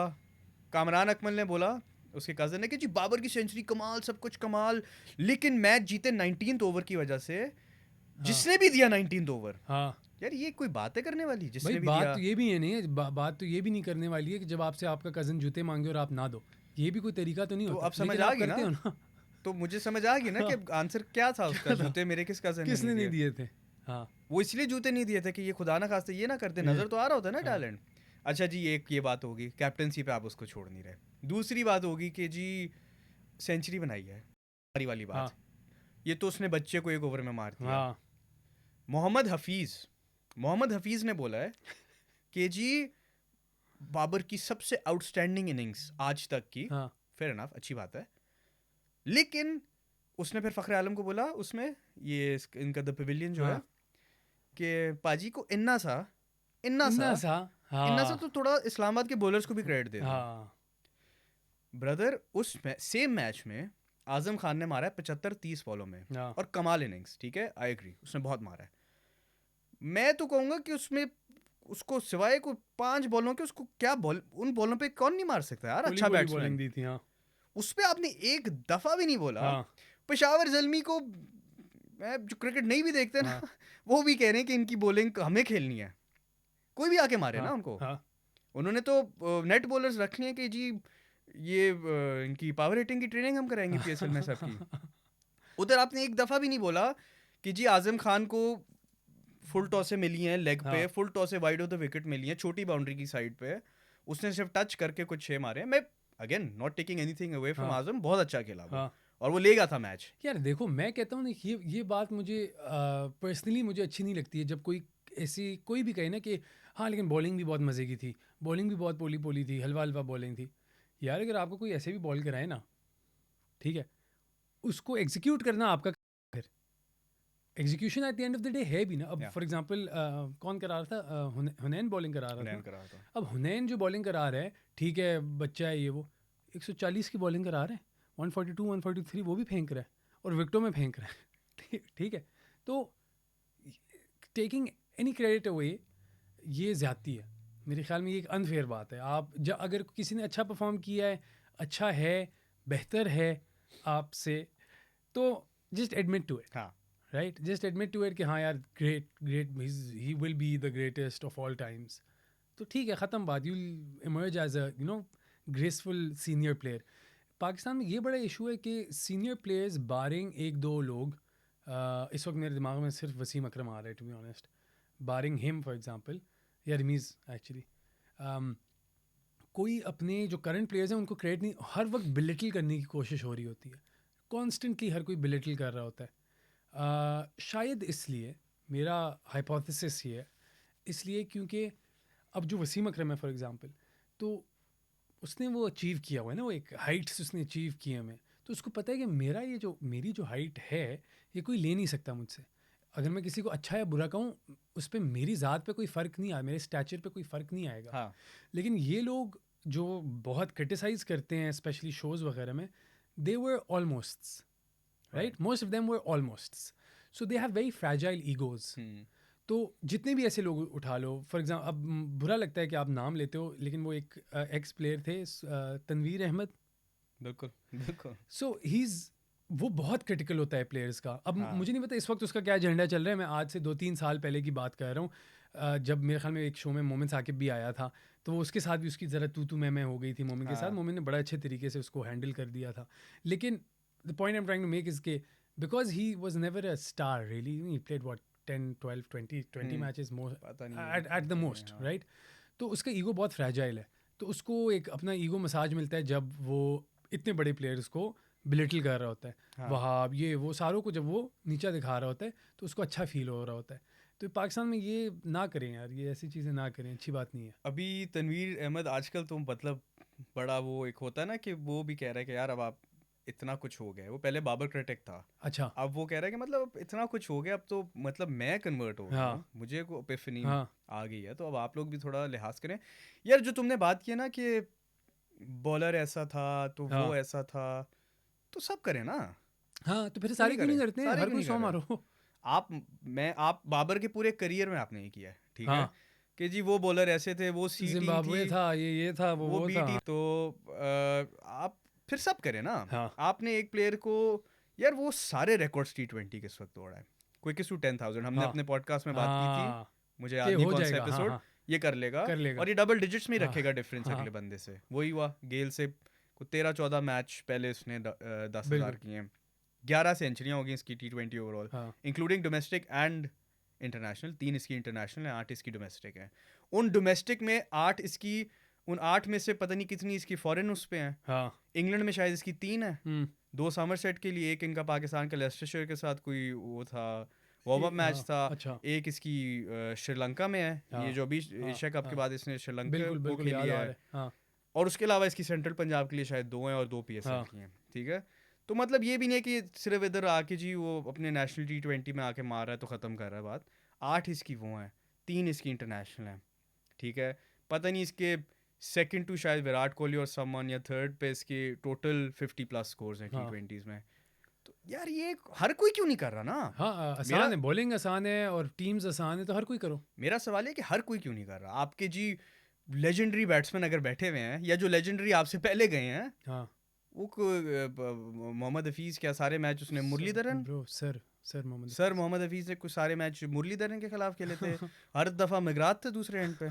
कामरान अकमल ने बोला उसके कज़न ने कि जी बाबर की सेंचुरी कमाल, सब कुछ कमाल, लेकिन मैच जीते 19th ओवर की वजह से, जिसने भी दिया 19th ओवर। हाँ यार ये कोई बातें करने वाली, भाई, जिसने भी बात दिया। तो ये भी है नहीं है, बात तो ये भी नहीं करने वाली है कि जब आपसे आपका कज़न जूते मांगे और आप ना दो, ये भी कोई तरीका तो नहीं तो होता, अब समझ लेकिन आ आप गई करते ना, हो ना। तो मुझे समझ आ गई ना कि आंसर क्या था उसका, क्या था? जूते मेरे किस कज़न ने किसने नहीं नहीं दिए। दिए थे? हाँ। वो इसलिए जूते नहीं दिए थे कि ये खुदा ना खास्ते ये ना करते, नज़र तो आ रहा होता है ना हाँ। टैलेंट। अच्छा जी, एक ये बात होगी, कैप्टनसी पे आप उसको छोड़ नहीं रहे। दूसरी बात होगी कि जी सेंचुरी बनाई है, हमारी वाली बात, हाँ। ये तो उसने बच्चे को 1 ओवर में मार दिया। हाँ। मोहम्मद हफीज़ ने बोला है कि जी बाबर की सबसे आउटस्टैंडिंग इनिंग्स आज तक की, हाँ। फेयर इनफ, अच्छी बात है, लेकिन उसने फिर फ़खर आलम को बोला उसमें, ये इनका द पवेलियन जो है, हाँ। कि पाजी को इन्ना सा इन्ना सा इन्ना सा। इन्ना सा हाँ। तो थोड़ा इस्लामाबाद के बॉलर्स को भी क्रेडिट दे दो। हाँ। ब्रदर उस सेम मैच में आजम खान ने मारा है 75-30 बॉलों में, हाँ। और कमाल इनिंग्स, ठीक है, आई एग्री, उसने बहुत मारा है। मैं तो कहूंगा कि उसमें उसको सिवाय को 5 बॉलों के, उसको क्या बॉल, उन बॉलों पे कौन नहीं मार सकता यार, बोली अच्छा बोली बैट्समैन। बॉलिंग दी थी। हाँ। उस पे आपने एक दफा भी नहीं बोला। हाँ। पेशावर जल्मी को, मैं जो क्रिकेट नहीं भी देखते ना, हाँ। वो भी कह रहे हैं कि इनकी बॉलिंग हमें खेलनी है, कोई भी आके मारे हाँ। ना उनको। हाँ। उन्होंने तो नेट बॉलर्स रखनी है कि जी ये इनकी पावर हिटिंग की ट्रेनिंग हम कराएंगे पीएसएल में सबकी। उधर आपने एक दफा भी नहीं बोला कि जी आजम खान को फुल टॉसे मिली हैं लेग पे, हाँ। Full tosses wide of the wicket मिली हैं छोटी बाउंड्री की साइड पे, उसने सिर्फ टच करके कुछ 6 मारे हैं। मैं again not taking anything away from हाँ। आजम, बहुत अच्छा खेला वो, हाँ। और वो ले गया था मैच। यार देखो, मैं कहता हूँ ना, ये बात मुझे पर्सनली मुझे अच्छी नहीं लगती है, जब कोई ऐसी कोई भी कहे ना कि हाँ लेकिन बॉलिंग भी बहुत मज़े की थी, बॉलिंग भी बहुत पोली पोली थी, हलवा हलवा बॉलिंग थी। यार अगर आपको कोई ऐसे भी बॉल कराए ना, ठीक है, उसको एग्जीक्यूट करना आपका, फिर execution at the end of the day है भी ना। अब Yeah. फॉर एग्जांपल कौन करा रहा था? हुनैन बॉलिंग करा रहा था हुनैन ना। करा था। अब हुनैन जो बॉलिंग करा रहा है, ठीक है, बच्चा है ये, वो 140 की बॉलिंग करा रहा है, 142 143 वो भी फेंक रहा है, और विकेटों में फेंक रहा है। ठीक है, तो टेकिंग एनी क्रेडिट अवे ये ज़्यादती है मेरे ख्याल में। ये एक अनफेयर बात है। आप जब अगर किसी ने अच्छा परफॉर्म किया है, अच्छा है, बेहतर है आपसे, तो जस्ट एडमिट टू इट, हाँ, right? Just admit to it कि हाँ यार, great great, he will be the greatest of all times. तो ठीक है, ख़त्म बात। You emerge as a graceful senior player. Pakistan में ये बड़ा इशू है कि सीनियर प्लेयर्स बारिंग एक दो लोग, इस वक्त मेरे दिमाग में सिर्फ वसीम अकरम आ रहा है to be honest, barring him for example, या रमीज़ एक्चुअली, कोई अपने जो करंट प्लेयर्स हैं उनको क्रेडिट नहीं, हर वक्त बिलिटल करने की कोशिश हो रही होती है, कॉन्स्टेंटली हर कोई बिलिटल कर रहा होता है। शायद इसलिए, मेरा हाइपोथेसिस ये है, इसलिए क्योंकि अब जो वसीम अकरम है फॉर एग्जांपल, तो उसने वो अचीव किया हुआ है ना, वो एक हाइट्स उसने अचीव किए हैं, तो उसको पता है कि मेरी जो हाइट है ये कोई ले नहीं सकता मुझसे। अगर मैं किसी को अच्छा या बुरा कहूँ, उस पर मेरी ज़ात पे कोई फ़र्क नहीं आया, मेरे स्टैचर पे कोई फ़र्क नहीं आएगा। हाँ, लेकिन ये लोग जो बहुत क्रिटिसाइज़ करते हैं स्पेशली शोज़ वगैरह में, they were almosts, right? Most of them were almosts, so they have very fragile egos. तो जितने भी ऐसे लोग उठा लो, फॉर एग्जाम्पल, अब बुरा लगता है कि आप नाम लेते हो, लेकिन वो एक एक्स प्लेयर थे, तनवीर अहमद। बिल्कुल बिल्कुल। सो वो बहुत क्रिटिकल होता है प्लेयर्स का। अब हाँ। मुझे नहीं पता इस वक्त उसका क्या एजेंडा चल रहा है, मैं आज से 2-3 साल पहले की बात कर रहा हूँ, जब मेरे ख्याल में एक शो में मोमिन साकिब भी आया था, तो वो उसके साथ भी उसकी ज़रा तू मैं हो गई थी मोमिन के साथ। हाँ। मोमिन ने बड़ा अच्छे तरीके से उसको हैंडल कर दिया था। लेकिन the point I am trying to make is के because he was never a star really, he played what 10 12 20 matches पता नहीं एट द मोस्ट, राइट? तो उसका ईगो बहुत फ्रैजाइल है, तो उसको एक अपना ईगो मसाज मिलता है जब वो इतने बड़े प्लेयर्स को बिलिटल कर रहा होता है, हाँ। वहाब ये वो सारों को जब वो नीचा दिखा रहा होता है तो उसको अच्छा फील हो रहा होता है। तो पाकिस्तान में ये ना करें यार, ये ऐसी चीज़ें ना करें, अच्छी बात नहीं है। अभी तनवीर अहमद आजकल तो मतलब बड़ा वो एक होता है ना कि वो भी कह रहा है कि यार अब आप इतना कुछ हो गया है। वो पहले बाबर क्रिटिक था, अच्छा। अब वो कह रहा है कि मतलब अब इतना कुछ हो गया, अब तो मतलब मैं कन्वर्ट हो गया हाँ हूँ, मुझे को एपिफनी हाँ आ गई है, तो अब आप लोग भी थोड़ा लिहाज करें। यार जो तुमने बात की है ना कि बॉलर ऐसा था तो हाँ वो ऐसा था, तो सब करें ना, हाँ, तो फिर क्यों सारे नहीं क्यों नहीं करें, करते हैं, सारे हर क्यों कोई नहीं 100 कर रहे हैं। मारो। आप आप बाबर के पूरे करियर में आपने ये किया है, ठीक है, हाँ, कि जी वो बॉलर ऐसे थे, वो सी टीम थी, जिम्बाब्वे था, ये था, वो वो बी था। टीम, तो आप फिर सब करें ना। हाँ आपने एक प्लेयर को, यार वो सारे रिकॉर्ड्स T20 के इस वक्त तोड़ा है, क्विकेस्ट टू 10,000, हमने हाँ अपने पॉडकास्ट में बात की थी, हाँ, मुझे कि याद नहीं हो कौन सा जाएगा, हाँ एपिसोड, हाँ, ये कर लेगा कर लेगा। और ये डबल डिजिट्स में ही हाँ रखेगा डिफरेंस हाँ, अगले बंदे से। वही हुआ गेल से, को 13-14 मैच पहले उसने 10,000 बिल्कुल। किए हैं, 11 सेंचुरियां हो गई इसकी T20 ओवरऑल, हाँ इंक्लूडिंग डोमेस्टिक एंड इंटरनेशनल। 3 इसकी इंटरनेशनल है, 8 इसकी डोमेस्टिक है। उन डोमेस्टिक में 8 इसकी, उन 8 में से पता नहीं कितनी इसकी फॉरेन उस पे हैं। हाँ। इंग्लैंड में शायद इसकी 3 है, हम्म। 2 समरसेट के लिए, एक इनका पाकिस्तान के लेस्टरशायर के साथ कोई वो था, वार्म अप मैच हाँ था, अच्छा। एक इसकी श्रीलंका में है, हाँ ये जो अभी हाँ एशिया कप के हाँ, बाद इसने श्रीलंका बिल्कुल को बिल्कुल खेली याद आ है, रहा है। हाँ और उसके अलावा इसकी सेंट्रल पंजाब के लिए शायद 2 हैं और 2 PSL हाँ की हैं, ठीक है। तो मतलब ये भी नहीं है कि सिर्फ इधर आके जी वो अपने नेशनल T20 में आके मार रहा है तो ख़त्म कर रहा है बात। 8 इसकी वो हैं, 3 इसकी इंटरनेशनल हैं, ठीक है। पता नहीं इसके सेकंड टू शायद विराट कोहली और समवन, या थर्ड पे इसके टोटल 50+ स्कोर्स हैं हाँ T20s में। तो यार ये हर कोई क्यों नहीं कर रहा ना। हाँ, मेरा आसान है, बॉलिंग आसान है और टीम्स आसान है, तो हर कोई करो। मेरा सवाल है कि हर कोई क्यों नहीं कर रहा। आपके जी लेजेंडरी बैट्समैन अगर बैठे हुए हैं, या जो लेजेंडरी आपसे पहले गए हैं, हाँ वो मोहम्मद हफीज़, क्या सारे मैच उसने, Muralitharan, bro, sir Mohammad sir Hafeez. Mohammad Hafeez ने कुछ सारे मैच मुरलीधरन के खिलाफ खेले थे, हर दफ़ा मिगरात थे दूसरे एंड पे।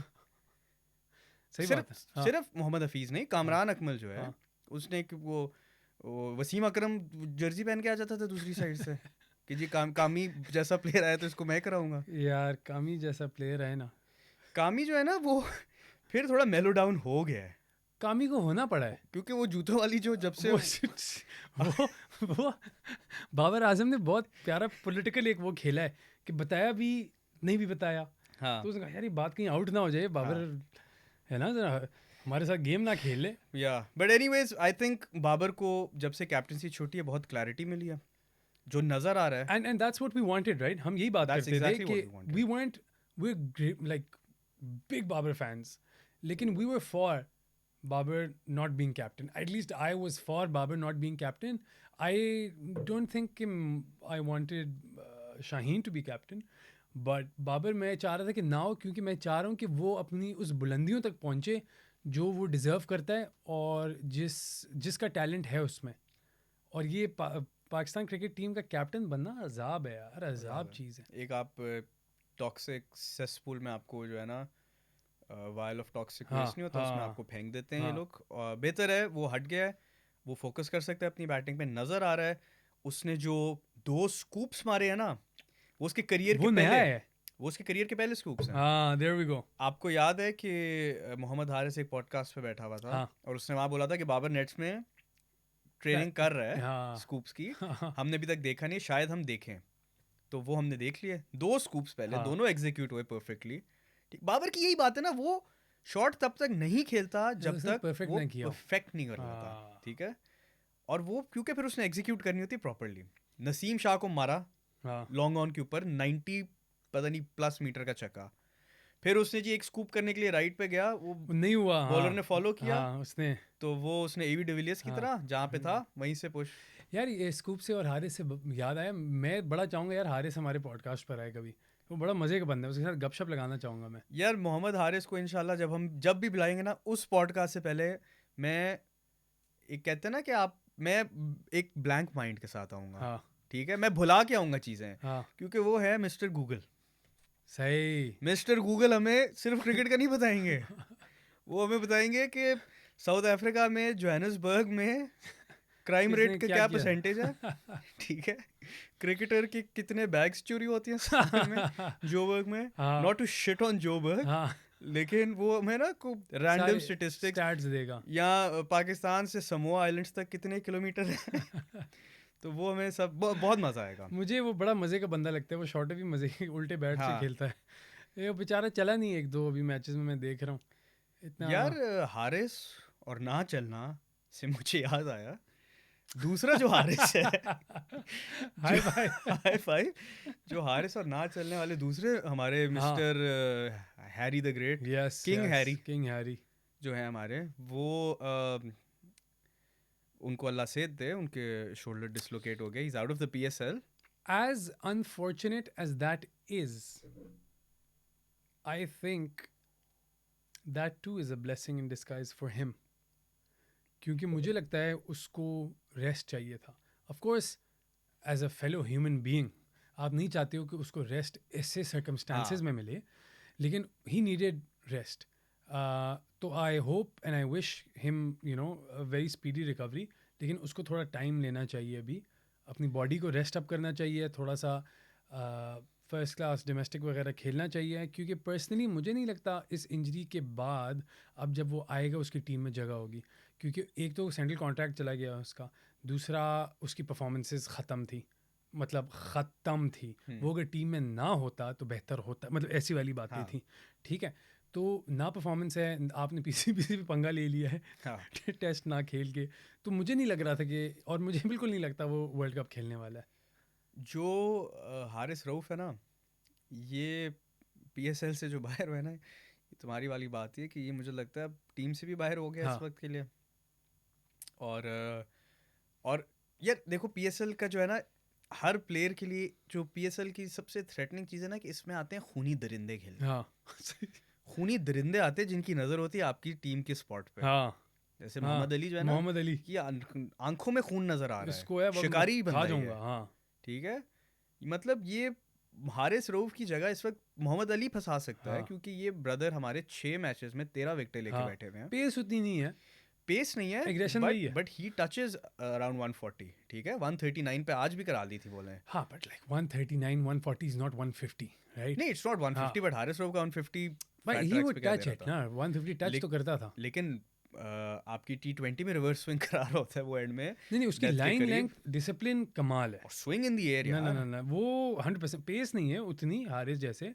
सही बात है। सिर्फ हाँ सिर्फ मोहम्मद हफीज़ नहीं, हाँ कामरान अकमल जो है, हाँ। उसने एक वो वसीम अकरम जर्सी पहन के आ जाता था दूसरी साइड से कि जी कामी जैसा प्लेयर आया तो इसको मैं कराऊंगा। यार कामी जैसा प्लेयर है ना, कामी जो है ना वो फिर थोड़ा मेलो डाउन हो गया है, कामी को होना पड़ा है। क्योंकि वो जूतों वाली जो जब से वो वो बाबर आजम ने बहुत प्यारा पॉलिटिकल एक वो खेला है कि बताया भी नहीं भी बताया, हाँ तो उसने कहा यार ये बात कहीं आउट ना हो जाए, बाबर हाँ है ना, जरा हमारे साथ गेम ना खेल ले। या but anyways I think Babar को जब से कैप्टनसी छूटी है बहुत क्लैरिटी मिली है, जो नज़र आ रहा है। And that's what we wanted, right? हम यही बात दैट्स करते थे एग्जैक्टली कि what we wanted. We want, we like big Babar fans, लेकिन we were for Babar not being captain. At least I was for Babar not being captain. I don't think I wanted Shaheen to be captain. But Babar मैं चाह रहा था कि ना हो, क्योंकि मैं चाह रहा हूँ कि वो अपनी उस बुलंदियों तक पहुँचे जो वो डिज़र्व करता है और जिसका टैलेंट है उसमें। और ये पाकिस्तान क्रिकेट टीम का कैप्टन बनना अजाब है यार, अजाब चीज़ है। एक आप टॉक्सिक सेसपूल में आपको जो है ना वायल ऑफ टॉक्सिक हाँ वेस्ट नहीं होता, उसमें हाँ आपको फेंक देते हैं ये हाँ, लोग, और बेहतर है वो हट गया है, वो फोकस कर सकता है अपनी बैटिंग पे। नज़र आ रहा है उसने जो 2 स्कूप्स मारे हैं ना, वो उसके करियर के वो नया पहले, है। वो उसके करियर के पहले स्कूप्स हैं। हाँ, देयर वी गो। आपको याद है कि मोहम्मद हारिस एक पॉडकास्ट पे बैठा हुआ था हाँ और उसने वहाँ बोला था कि बाबर नेट्स में ट्रेनिंग कर रहा है हाँ स्कूप्स की, हाँ हमने अभी तक देखा नहीं, शायद हम देखें। तो वो हमने देख लिए 2 स्कूप्स पहले, हाँ, दोनों एग्जीक्यूट हुए परफेक्टली। ठीक, बाबर की यही बात है ना, वो शॉट तब तक नहीं खेलता जब उसने तक परफेक्ट वो नहीं किया हो। परफेक्ट नहीं कर लेता, हाँ ठीक है। और वो क्योंकि फिर उसने एग्जीक्यूट करनी होती प्रॉपरली। नसीम शाह को मारा हाँ, लॉन्ग ऑन के ऊपर 90 पता नहीं प्लस मीटर का छक्का, फिर उसने जी एक स्कूप करने के लिए राइट पे गया, वो वो नहीं हुआ। बॉलर ने हाँ फॉलो किया, हाँ उसने। तो वो उसने एवी डिविलियर्स की हाँ तरह जहाँ पे था वहीं से पुश। यार ये स्कूप से और हारिस से याद आया, मैं बड़ा चाहूँगा यार हारिस हमारे पॉडकास्ट पर आए कभी, वो बड़ा मज़े का बंदा है, उसके साथ गपशप लगाना चाहूँगा मैं। यार मोहम्मद हारिस को इंशाल्लाह जब भी बुलाएंगे ना उस पॉडकास्ट से पहले, मैं एक कहते हैं ना कि आप, मैं एक ब्लैंक माइंड के साथ आऊँगा, हाँ ठीक है, मैं भुला के आऊँगा चीज़ें, हाँ क्योंकि वो है मिस्टर गूगल। सही। मिस्टर गूगल हमें सिर्फ क्रिकेट का नहीं बताएंगे, वो हमें बताएंगे कि साउथ अफ्रीका में जोहानिसबर्ग में क्राइम किसने रेट का क्या क्या किया? परसेंटेज है, ठीक है, क्रिकेटर की कितने बैग्स चोरी होती हैं साल में जोबर्ग में। हाँ not to shit on Joburg, हाँ लेकिन वो हमें ना को रैंडम स्टैटिस्टिक्स स्टैट्स देगा। या पाकिस्तान से समोआ आइलैंड्स तक कितने किलोमीटर है तो वो हमें सब बहुत मजा आएगा। मुझे वो बड़ा मज़े का बंदा लगता है, वो शॉट भी मज़े के उल्टे बैट से हाँ खेलता है। ये बेचारा चला नहीं एक दो अभी मैचेस में, मैं देख रहा हूँ इतना। यार हारिस और ना चलना से मुझे याद आया दूसरा जो हारिस है हाय जो भाई। हाई फाइव, जो हारिस और ना चलने वाले दूसरे हमारे हाँ। Mister Harry the great, yes king Harry king Harry. जो है हमारे, वो उनको अल्लाह सेध दे, उनके शोल्डर डिसलोकेट हो गए, he is out of the PSL. As unfortunate as that is, I think that too is a blessing in disguise for him. क्योंकि मुझे लगता है उसको रेस्ट चाहिए था. Of course, as a fellow human being, आप नहीं चाहते हो कि उसको रेस्ट ऐसे सर्कमस्टांसेस में मिले, लेकिन ही नीडेड रेस्ट. तो I hope and I wish him very speedy recovery. लेकिन उसको थोड़ा टाइम लेना चाहिए अभी, अपनी बॉडी को रेस्ट अप करना चाहिए, थोड़ा सा फर्स्ट क्लास डोमेस्टिक वगैरह खेलना चाहिए. क्योंकि पर्सनली मुझे नहीं लगता इस इंजरी के बाद अब जब वो आएगा उसकी टीम में जगह होगी. क्योंकि एक तो सेंट्रल कॉन्ट्रैक्ट चला गया उसका, दूसरा उसकी परफॉर्मेंसेस ख़त्म थी, मतलब ख़त्म थी. वो अगर टीम में ना होता तो बेहतर होता, मतलब ऐसी वाली बातें हाँ. थी. ठीक है, तो ना परफॉर्मेंस है, आपने पीसी पे पंगा ले लिया है हाँ. टेस्ट ना खेल के. तो मुझे नहीं लग रहा था कि, और मुझे बिल्कुल नहीं लगता वो वर्ल्ड कप खेलने वाला है. जो हारिस रऊफ है ना, ये पीएसएल से जो बाहर हुआ है ना, ये तुम्हारी वाली बात है कि ये मुझे लगता है अब टीम से भी बाहर हो गया हाँ. इस वक्त के लिए. और यार देखो पीएसएल का जो है ना, हर प्लेयर के लिए जो पीएसएल की सबसे थ्रेटनिंग चीज़ है ना, कि इसमें आते हैं खूनी दरिंदे खेलने. हाँ. खूनी दरिंदे आते हैं जिनकी नज़र होती है आपकी टीम के स्पॉट पे. हाँ. जैसे हाँ. मोहम्मद अली जो है ना, मोहम्मद अली, कि आंखों में खून नजर आ रहा इसको है है, शिकारी खा बंदा ही जाऊंगा. है. हाँ. ठीक है, मतलब ये हारिस रऊफ की जगह इस वक्त मोहम्मद अली फंसा सकता है, हाँ. क्योंकि ये ब्रदर हमारे 6 मैचेस में 13 विकेटें लेके हाँ. बैठे हुए हैं. पेस उतनी नहीं है, पेस नहीं है, एग्रेशन वही है. But he touches around 140. ठीक है, 139 पे आज भी करा दी थी बोले. हाँ, बट लाइक 139 140 इज नॉट 150, राइट? नहीं, it's not 150, but Haris Rauf का 150 भाई flat ही tracks वुड पे क्या टच दे इट रहा था. ना, 150 टच तो करता था. लेकिन आपकी T20 में रिवर्स स्विंग करा रहा होता है वो एंड में. नहीं, उसकी death के लाइन करीब. लेंथ डिसिप्लिन कमाल है. और स्विंग इन द एयर ना ना यार. ना ना, वो 100% पेस नहीं है उतनी हारिस जैसे,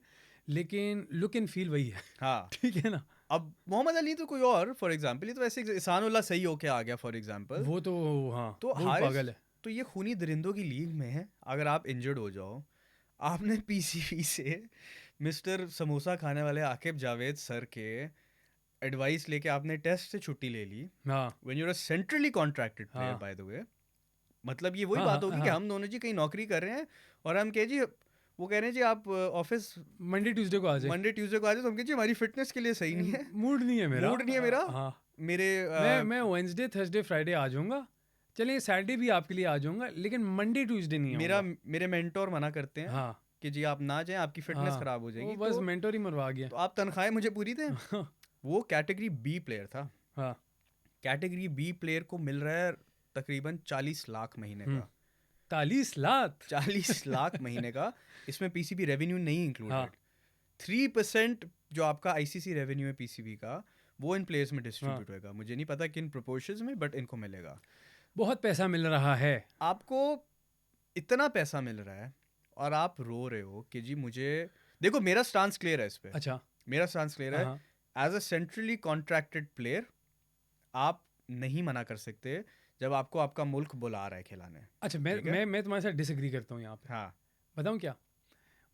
लेकिन लुक एंड फील वही है. हाँ. ठीक है ना. अब मोहम्मद अली तो कोई और, फॉर एग्जांपल, ये तो ऐसे इसानुल्लाह सही होके आ गया फॉर एग्जांपल. वो तो हाँ, तो वो हारिस पागल है. तो ये खूनी दरिंदों की लीग में है. अगर आप इंजर्ड हो जाओ, आपने पीसीबी से मिस्टर समोसा खाने वाले आकिब जावेद सर के एडवाइस लेके आपने टेस्ट से छुट्टी ले ली. हाँ. When you are a centrally contracted player हाँ. बाय द वे, मतलब ये वही हाँ. बात हाँ. होगी कि हाँ. हम दोनों जी कहीं नौकरी कर रहे हैं और हम कहे जी, वो कह रहे हैं जी आप ऑफिस मंडे ट्यूसडे को आ जाए. मंडे ट्यूसडे को आ जाए, तो हम कहे जी हमारी फिटनेस के लिए सही नहीं है. मूड नहीं है मेरा. मूड नहीं है मेरा. हाँ. मेरे मैं वेंसडे थर्सडे फ्राइडे आ जाऊंगा, चलिए सैटरडे भी आपके लिए आ जाऊंगा, लेकिन मंडे ट्यूसडे नहीं मेरा आऊंगा. मेरे मेंटोर मना करते हैं हाँ. कि जी आप ना जाएं, आपकी फिटनेस हाँ. खराब हो वो जाएगी. बस तो मेंटोर ही मरवा गया. आप तनख्वाहें मुझे पूरी दें. वो कैटेगरी बी प्लेयर था. हाँ. कैटेगरी बी प्लेयर को मिल रहा है तकरीबन 40 लाख महीने का. 40 लाख. 40 लाख महीने का. इसमें पीसीबी रेवेन्यू नहीं हाँ. इंक्लूडेड. 3% जो आपका आईसीसी रेवेन्यू है पीसीबी का, वो इन प्लेयर्स में डिस्ट्रीब्यूट होगा. मुझे नहीं पता किन प्रोपोर्शंस में, बट इनको मिलेगा. बहुत पैसा मिल रहा है. आपको इतना पैसा मिल रहा है और आप रो रहे हो कि जी मुझे, देखो मेरा स्टांस क्लियर है इस पे. अच्छा. मेरा स्टांस क्लियर है. हाँ. As a centrally contracted player आप नहीं मना कर सकते जब आपको आपका मुल्क बुला रहा है खिलाने. अच्छा, ठीक है? मैं तुम्हारे साथ डिसएग्री करता हूँ यहाँ पे. हाँ. बताऊँ क्या?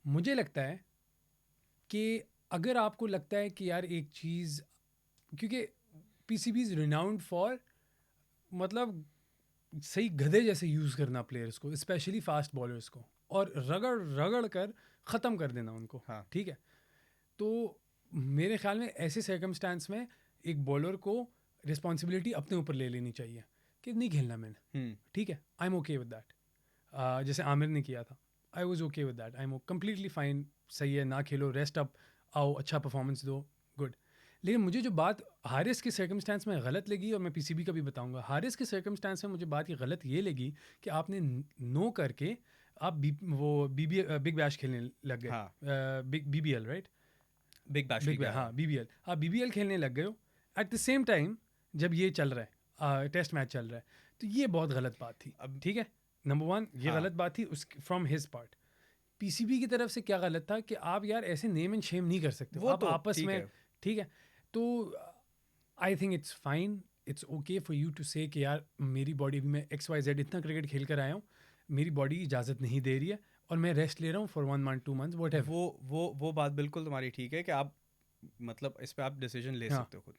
मुझे लगता है कि अगर आपको लगता है कि यार एक चीज़, क्योंकि पीसीबी इज़ रिनाउंड फॉर, मतलब सही गधे जैसे यूज़ करना प्लेयर्स को, स्पेशली फास्ट बॉलर्स को, और रगड़ रगड़ कर ख़त्म कर देना उनको. हाँ. ठीक है, तो मेरे ख्याल में ऐसे सर्कमस्टांस में एक बॉलर को रिस्पॉन्सिबिलिटी अपने ऊपर ले लेनी चाहिए कि नहीं खेलना मैंने. ठीक है, I am okay with that. जैसे आमिर ने किया था, I was okay with that. I am completely fine. सही है, ना खेलो, रेस्ट अप, आओ, अच्छा परफॉर्मेंस दो, गुड. लेकिन मुझे जो बात हारिस के सर्कमस्टांस में गलत लगी, और मैं पीसीबी का भी बताऊंगा, हारिस के सर्कमस्टांस में मुझे बात ये गलत ये लगी कि आपने नो करके आप बिग बैश खेलने लग गए. हाँ. Big BBL, right? Big bash big हाँ BBL, आप BBL खेलने लग गए हो एट द सेम टाइम जब ये चल रहा है, टेस्ट मैच चल रहा है, तो ये बहुत गलत बात थी। अब ठीक है, नंबर 1 ये हाँ। गलत बात थी उस फ्रॉम हिज पार्ट। PCB की तरफ से क्या गलत था कि आप यार ऐसे नेम एंड शेम नहीं कर सकते हो वो आप तो आपस ठीक में। है। ठीक है, तो I think it's fine, it's okay for you to say कि यार मेरी बॉडी भी, मैं XYZ इतना क्रिकेट खेल कर आया हूँ, मेरी बॉडी इजाज़त नहीं दे रही है और मैं रेस्ट ले रहा हूँ for 1 month 2 months what ever. वो बात बिल्कुल तुम्हारी ठीक है कि आप मतलब इस पे आप डिसीजन ले हाँ। सकते हो खुद।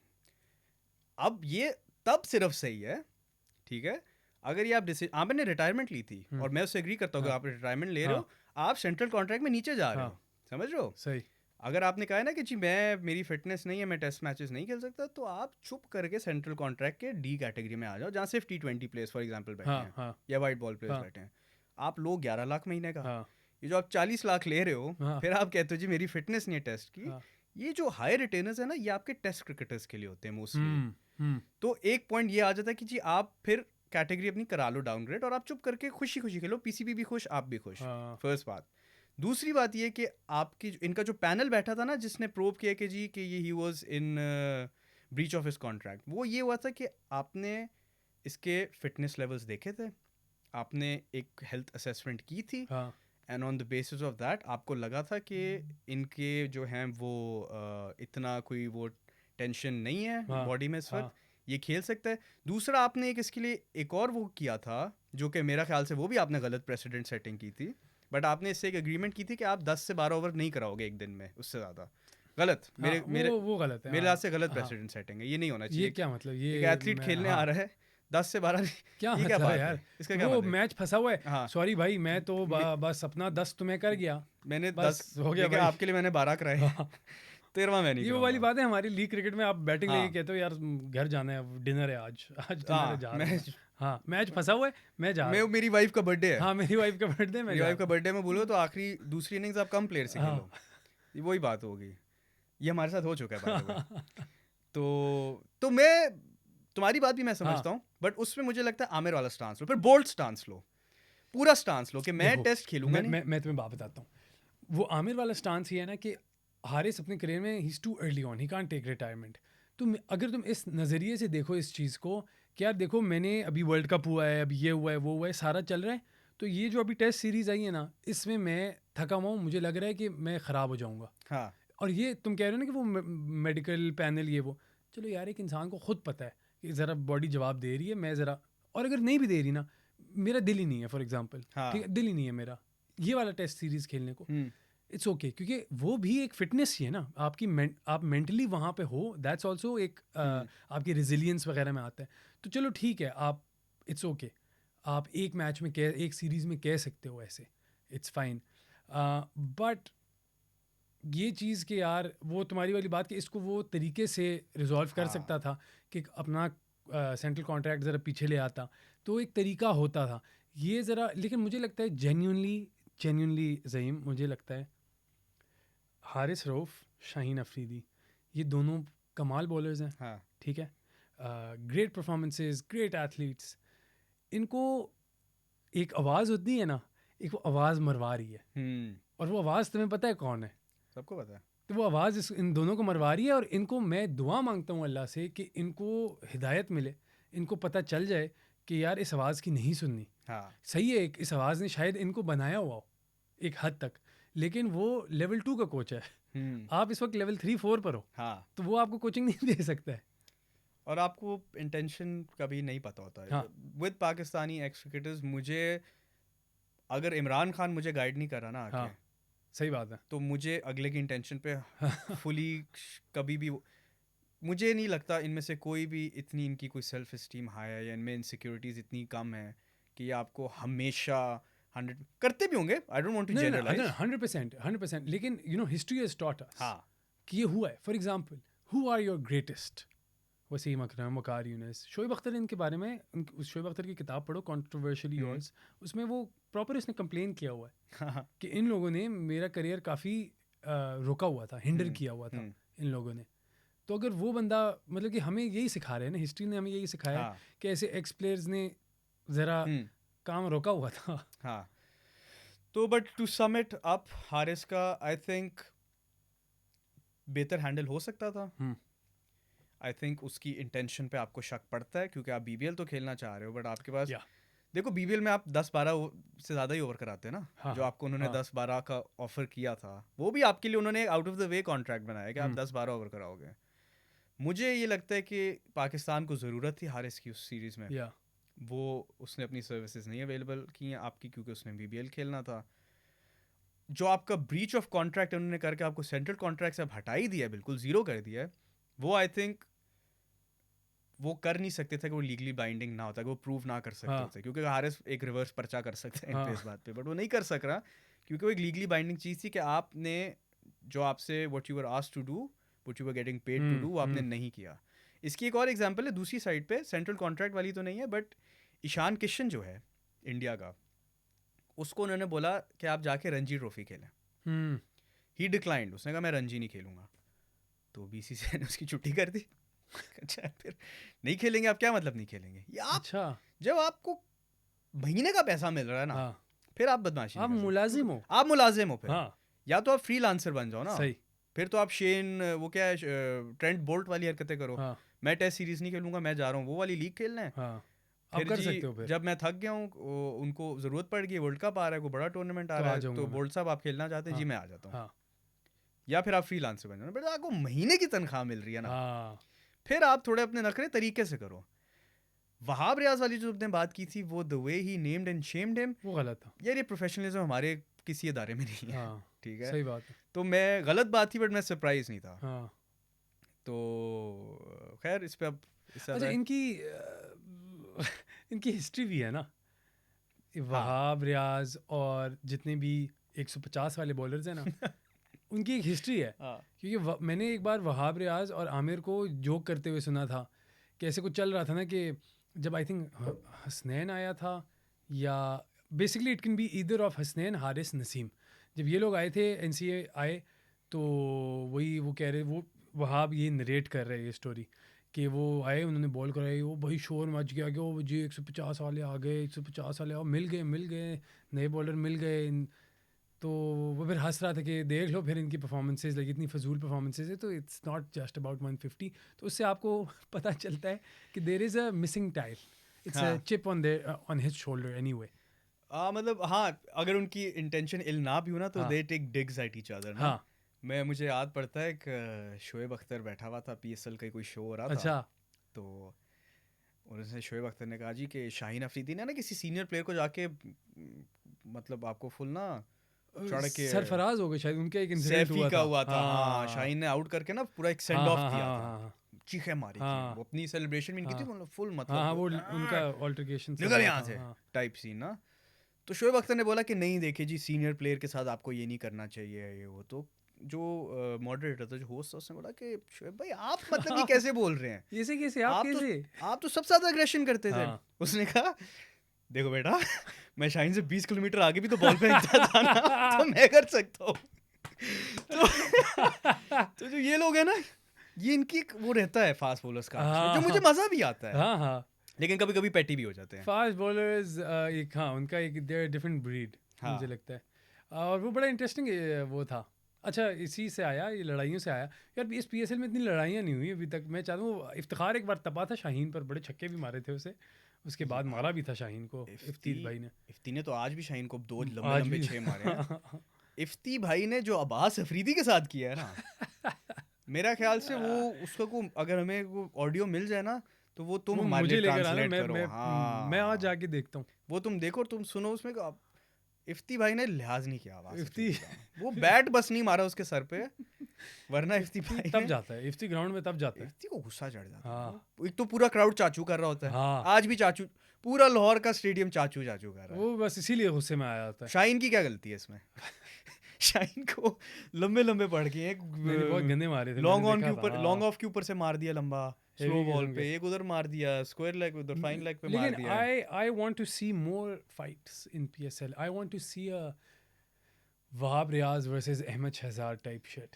अब ये तब सिर्फ सही है, ठीक है, अगर ये आप आपने रिटायरमेंट ली थी, और मैं उससे एग्री करता हूँ कि हाँ। आप रिटायरमेंट ले रहे हाँ। हो, आप सेंट्रल कॉन्ट्रैक्ट में नीचे जा रहे हाँ। हो, समझ रहे हो? सही। अगर आपने कहा है ना कि जी मैं मेरी फिटनेस नहीं है, मैं टेस्ट मैचेस नहीं खेल सकता, तो आप चुप करके सेंट्रल कॉन्ट्रैक्ट के D कैटेगरी में आ जाओ, जहाँ सिर्फ T20 प्लेयर्स फॉर एग्जांपल बैठे हाँ। हैं, हाँ। या वाइट बॉल प्लेयर्स हाँ। बैठे हैं। आप लोग 11 लाख महीने का, हाँ। ये जो आप 40 लाख ले रहे हो, हाँ। फिर आप कहते हो जी मेरी फिटनेस नहीं है टेस्ट की। हाँ। ये जो हाई रिटेनर्स है ना, ये आपके टेस्ट क्रिकेटर्स के लिए होते हैं मोस्टली। हम्म। तो एक पॉइंट ये आ जाता है कि जी आप फिर कैटेगरी अपनी करा लो डाउनग्रेड, और आप चुप करके खुशी खुशी खेलो, PCB भी खुश, आप भी खुश। हाँ। फर्स्ट बात। दूसरी बात ये कि आपकी इनका जो पैनल बैठा था ना, जिसने प्रूव किया कि जी कि ये he was in breach of his contract, वो ये हुआ था कि आपने इसके फिटनेस लेवल्स देखे थे, आपने एक हेल्थ असेसमेंट की थी, हाँ। And on the basis of that आपको लगा था कि इनके जो हैं वो इतना कोई वो टेंशन नहीं है हाँ। बॉडी में इस हाँ। वक्त, ये खेल सकता है। दूसरा, आपने एक इसके लिए एक और वो किया था, जो कि मेरा ख्याल से वो भी आपने गलत प्रेसिडेंट सेटिंग की थी, बट आपने इससे एक एग्रीमेंट की थी कि आप 10 से 12 ओवर नहीं कराओगे एक दिन में, उससे ज़्यादा। गलत, मेरे हाँ, मेरे वो गलत है। मेरे हाँ। लिहाज से गलत हाँ। प्रेसिडेंट सेटिंग है, ये नहीं होना ये चाहिए। क्या मतलब, ये एक एथलीट खेलने हाँ। आ रहा है 10 से 12, क्या ये क्या मतलब है बात यार, है, इसका क्या वो मतलब? मैच फंसा हुआ है। हाँ, सॉरी भाई, मैं तो बस अपना 10 तुम्हें कर गया, मैंने बस 10 हो गया लेकिन भाई। आपके लिए मैंने 12 कराए, हाँ। 13वां मैं नहीं ये वो वाली कराऊंगा। बात है हमारी लीग क्रिकेट में, आप बैटिंग लेके हाँ कहते हो यार घर जाना है, डिनर है आज आज डिनर है, हाँ, जा रहा हूँ मैं मैं। हाँ, मैच फंसा हुआ है, मैं जा रहा हूँ। मेरी वाइफ का बर्थडे है, हाँ, मेरी वाइफ का बर्थडे, मैं मेरी जा वाइफ रहा का हूँ। बर्थडे में बोलो तो आखिरी दूसरी इनिंग्स आप कम प्लेयर से हाँ। खेलो, ये वही बात होगी। ये हमारे साथ हो चुका है बाय द वे। तो मैं तुम्हारी बात भी मैं समझता हूँ, बट उसमें मुझे लगता है आमिर वाला स्टांस लो, फिर बोल्ड स्टांस लो, पूरा स्टांस लो कि मैं देखो, टेस्ट खेलूंगा नहीं। मैं तुम्हें बात बताता हूँ। वो आमिर वाला स्टांस ही है ना कि हारिस अपने करियर में he is too early on, he can't take retirement. तो अगर तुम इस नज़रिए से देखो इस चीज़ को कि यार देखो मैंने अभी वर्ल्ड कप हुआ है, अभी ये हुआ है, वो हुआ है, सारा चल रहा है, तो ये जो अभी टेस्ट सीरीज़ आई है ना, इसमें मैं थका हुआ हूँ, मुझे लग रहा है कि मैं ख़राब हो जाऊँगा। हाँ और ये तुम कह रहे हो ना कि वो मेडिकल पैनल ये वो, चलो यार एक इंसान को खुद पता है कि ज़रा बॉडी जवाब दे रही है, मैं ज़रा, और अगर नहीं भी दे रही ना, मेरा दिल ही नहीं है फॉर एग्जांपल, हाँ। ठीक है, दिल ही नहीं है मेरा ये वाला टेस्ट सीरीज़ खेलने को, इट्स ओके क्योंकि वो भी एक फिटनेस ही है ना आपकी, आप मेंटली वहाँ पे हो, दैट्स ऑल्सो एक आपकी रिजिलियंस वगैरह में आता है। तो चलो ठीक है, आप इट्स ओके, आप एक मैच में कह, एक सीरीज़ में कह सकते हो ऐसे, इट्स फाइन। बट ये चीज़ कि यार वो तुम्हारी वाली बात कि इसको वो तरीके से रिजॉल्व कर सकता था कि अपना सेंट्रल कॉन्ट्रैक्ट ज़रा पीछे ले आता, तो एक तरीका होता था ये ज़रा। लेकिन मुझे लगता है जेन्युइनली ज़हीम, मुझे लगता है हारिस रऊफ़, शाहीन अफरीदी, ये दोनों कमाल बॉलर्स हैं। हाँ ठीक है, ग्रेट परफॉर्मेंसेस, ग्रेट एथलीट्स, इनको एक आवाज़ होती है ना, एक वो आवाज़ मरवा रही है, और वो आवाज़ तुम्हें पता है कौन है? सबको पता है। तो वो आवाज़ इन दोनों को मरवा रही है, और इनको मैं दुआ मांगता हूँ अल्लाह से कि इनको हिदायत मिले, इनको पता चल जाए कि यार इस आवाज़ की नहीं सुननी। हाँ सही है, इस आवाज़ ने शायद इनको बनाया हुआ हो एक हद तक, लेकिन वो लेवल 2 का कोच है, आप इस वक्त लेवल 3-4 पर हो, हाँ, तो वो आपको कोचिंग नहीं दे सकता है। और आपको इंटेंशन कभी नहीं पता होता है। हाँ। विद पाकिस्तानी एक्स क्रिकेटर्स, मुझे अगर इमरान खान मुझे गाइड नहीं कर रहा ना आके, हाँ, सही बात है। तो मुझे अगले की इंटेंशन पे फुली कभी भी मुझे नहीं लगता इनमें से कोई भी इतनी इनकी कोई सेल्फ इस्टीम हाई है, या इनमें इनसिक्योरिटीज़ इतनी कम है कि ये आपको हमेशा 100 करते भी होंगे। I don't want to generalize. 100%, लेकिन you know history has taught us हाँ कि ये हुआ है। For example, who are your greatest? Wasim Akram, Waqar Younis, Shoaib Akhtar, इनके बारे में उस शोएब अख्तर की किताब पढ़ो, कंट्रोवर्शियली योर्स, उसमें वो प्रॉपर इसने कंप्लेन किया हुआ है कि इन लोगों ने मेरा करियर काफ़ी रोका हुआ था, हिंडर किया हुआ था इन लोगों ने। तो अगर वो बंदा, मतलब कि हमें यही सिखा रहे हैं ना, हिस्ट्री ने हमें यही सिखाया है कि ऐसे एक्स प्लेयर्स ने ज़रा काम रोका हुआ था। हाँ, तो but to sum it up, Haris का आई थिंक बेहतर हैंडल हो सकता था। हम्म, आई थिंक उसकी इंटेंशन पे आपको शक पड़ता है क्योंकि आप बीबीएल तो खेलना चाह रहे हो, बट आपके पास या देखो बीबीएल में आप 10-12 से ज़्यादा ही ओवर कराते हैं ना। हाँ जो हाँ आपको उन्होंने हाँ 10-12 का ऑफर किया था वो भी आपके लिए उन्होंने out of the way contract बनाया कि आप 10-12 ओवर कराओगे। मुझे ये लगता है कि पाकिस्तान को ज़रूरत थी हारिस की उस सीरीज़ में, या वो उसने अपनी सर्विसेज नहीं अवेलेबल की हैं आपकी क्योंकि उसने बीबीएल खेलना था। जो आपका ब्रीच ऑफ कॉन्ट्रैक्ट उन्होंने करके आपको सेंट्रल कॉन्ट्रैक्ट से अब हटा ही दिया है, बिल्कुल ज़ीरो कर दिया है, वो आई थिंक वो कर नहीं सकते थे कि वो लीगली बाइंडिंग ना होता, कि वो प्रूव ना कर सकते हाँ होते, क्योंकि हारिस एक रिवर्स पर्चा कर सकते हैं इन पे हाँ इस बात पे, बट वो नहीं कर सक रहा क्योंकि वो एक लीगली बाइंडिंग चीज़ थी कि आपने जो आपसे what you were asked to do, what you were getting paid to do, वो आपने नहीं किया। इसकी एक और एग्जांपल है दूसरी साइड पे, सेंट्रल कॉन्ट्रैक्ट वाली तो नहीं है, बट ईशान किशन जो है इंडिया का, उसको उन्होंने बोला कि आप जाके रणजी ट्रॉफी खेलें। हम्म, ही डिक्लाइंड, उसने कहा मैं रणजी नहीं खेलूंगा, तो बीसीसीआई ने उसकी छुट्टी कर दी। अच्छा फिर नहीं खेलेंगे आप, क्या मतलब नहीं खेलेंगे? ये आप अच्छा जब आपको महीने का पैसा मिल रहा है ना, हाँ फिर आप बदमाशी आप नहीं कर सकते। मुलाजिम हो आप मुलाजिम हो फिर, हाँ या तो आप फ्रीलांसर बन जाओ ना, सही फिर तो आप शेन वो क्या है ट्रेंट बोल्ट वाली हरकतें करो, हाँ मैं टेस्ट सीरीज नहीं खेलूंगा, मैं जा रहा हूँ वो वाली लीग खेलने। हाँ आप फिर कर जी सकते हो फिर जब मैं थक गया हूँ, उनको ज़रूरत पड़ गई, वर्ल्ड कप आ रहा है, कोई बड़ा टूर्नामेंट आ तो रहा आ है, जाऊंगा तो मैं बोल्ट साहब आप खेलना चाहते हैं जी, हाँ मैं आ जाता हूँ। हाँ या फिर आप फ्रीलांसर बन जाओ, बट आपको महीने की तनख्वाह मिल रही है ना, हाँ फिर आप थोड़े अपने नखरे तरीके से करो। वहाब रियाज वाली जो आपने बात की थी, वो the way he named and shamed him, वो गलत था यार ये प्रोफेशनलिज्म हमारे किसी इदारे में नहीं है। हाँ ठीक है, सही बात है तो मैं गलत बात थी बट मैं सरप्राइज नहीं था। हाँ तो खैर इस पे अब इससे अच्छा ज़्यादा इनकी इनकी हिस्ट्री भी है ना, हाँ वहाब रियाज और जितने भी 150 वाले बॉलर्स हैं ना उनकी एक हिस्ट्री है। हाँ क्योंकि मैंने एक बार वहाब रियाज और आमिर को जोक करते हुए सुना था कि ऐसे कुछ चल रहा था ना कि जब आई थिंक हसनैन आया था, या basically it can be either of Hasnain Haris Naseem, जब ये लोग आए थे एनसीए आए, तो वही वो कह रहे, वो वहाब ये नरेट कर रहे हैं ये स्टोरी कि वो आए उन्होंने बॉल कराई, वो भाई शोर मच गया कि वो जी 150 वाले आ गए, 150 वाले आओ, मिल गए नए बॉलर मिल गए। तो वो फिर हंस रहा था कि देख लो फिर इनकी परफॉर्मेंसेज लगी इतनी फजूल परफॉर्मेंसेज है, तो इट्स नॉट जस्ट अबाउट 150। तो उससे आपको पता चलता है कि there is a missing tile, it's a हाँ chip on his shoulder anyway. मतलब हाँ, अगर उनकी इंटेंशन इल ना भी हो ना, तो हाँ they take digs at each other ना। हाँ मुझे याद पड़ता है कि शोएब अख्तर बैठा हुआ था, पीएसएल का कोई शो हो रहा था, अच्छा तो उनसे शोएब अख्तर ने कहा जी कि शाहीन अफरीदी ने ना किसी सीनियर प्लेयर को जाके मतलब आपको फुल ना चढ़ के, सरफराज हो गए शायद, उनका एक इंसिडेंट सैफी हुआ का था। हुआ था, हाँ हाँ शाहीन ने आउट करके ना पूरा एक सेंड हाँ ऑफ हाँ दिया हाँ था, हाँ चीखें मारी थी, हाँ वो अपनी सेलिब्रेशन में इनकी थी, हाँ मतलब फुल हाँ हाँ, मतलब वो उनका ऑल्टरकेशन सब निकल हुआ यहाँ था से हाँ टाइप सीन ना। तो शोएब अख्तर ने बोला कि नहीं देखिए जी, सीनियर प्लेयर के साथ आपको ये नहीं करना चाहिए ये वो। तो जो मॉडरेटर था, जो होस्ट था, उसने बोला कि शोएब भाई आप मतलब ये कैसे बोल रहे हैं, कैसे कैसे आप कैसे आप तो सबसे ज्यादा एग्रेशन करते थे। हाँ उसने कहा देखो बेटा, मैं शाहीन से 20 किलोमीटर आगे भी तो बॉल फेंकता था ना, तो मैं कर सकता हूँ। तो, तो जो ये लोग हैं ना, ये इनकी वो रहता है फास्ट बॉलर्स का आपस में, जो मुझे मजा भी आता है, हाँ हाँ लेकिन कभी कभी पेटी भी हो जाते हैं। फास्ट बॉलर्स एक हाँ उनका एक देयर डिफरेंट ब्रीड हाँ मुझे लगता है। और वो बड़ा इंटरेस्टिंग वो था। अच्छा इसी से आया, ये लड़ाइयों से आया यार, इस पीएसएल में इतनी लड़ाइयाँ नहीं हुई अभी तक। मैं चाहता हूँ इफ्तिखार एक बार तपा था शाहीन पर, बड़े छक्के भी मारे थे उसे, उसके बाद मारा भी था शाहीन को इफ्ती भाई ने। इफ्ती ने तो आज भी शाहीन को 2 लंबे आज लंबे भी 6 मारे हैं। इफ्ती भाई ने जो अब्बास अफरीदी के साथ किया है ना, मेरा ख्याल से वो उसका को अगर हमें वो ऑडियो मिल जाए ना, तो वो तुम वो हमारे लिए मुझे लेकर आना, ट्रांसलेट करो। मैं आज हाँ जाके देखता हूँ। वो तुम देखो, तुम सुनो उसमें का इफ्ती भाई ने लिहाज नहीं किया अब्बास इफ्ती अफरीदी का, वो बैट बस नहीं मारा उसके सर पे, वरना इफ्ती इफ्ती भाई तब ने, जाता है, इफ्ती ग्राउंड में तब जाता है। इफ्ती को गुस्सा चढ़ जाता है। हाँ एक तो पूरा क्राउड चाचू कर रहा होता है, हाँ आज भी चाचू, पूरा लाहौर का स्टेडियम चाचू चाचू कर रहा है। वो बस इसीलिए गुस्से में आया होता है। शाहीन की क्या गलती है इसमें? शाहीन को लंबे लंबे पड़ गए, नहीं, बहुत गंदे मारे थे, लॉन्ग मैंने ऑन के देखा था, ऊपर, हाँ। लॉन्ग ऑफ के ऊपर से मार दिया लंबा स्लो Heavy बॉल किस्म पे, के। एक उधर मार दिया स्क्वायर लेग, उधर फाइन लेग पे मार लेकिन दिया। I want to see more fights in PSL. I want to see a Wahab Riaz versus Ahmed Shehzad type shit.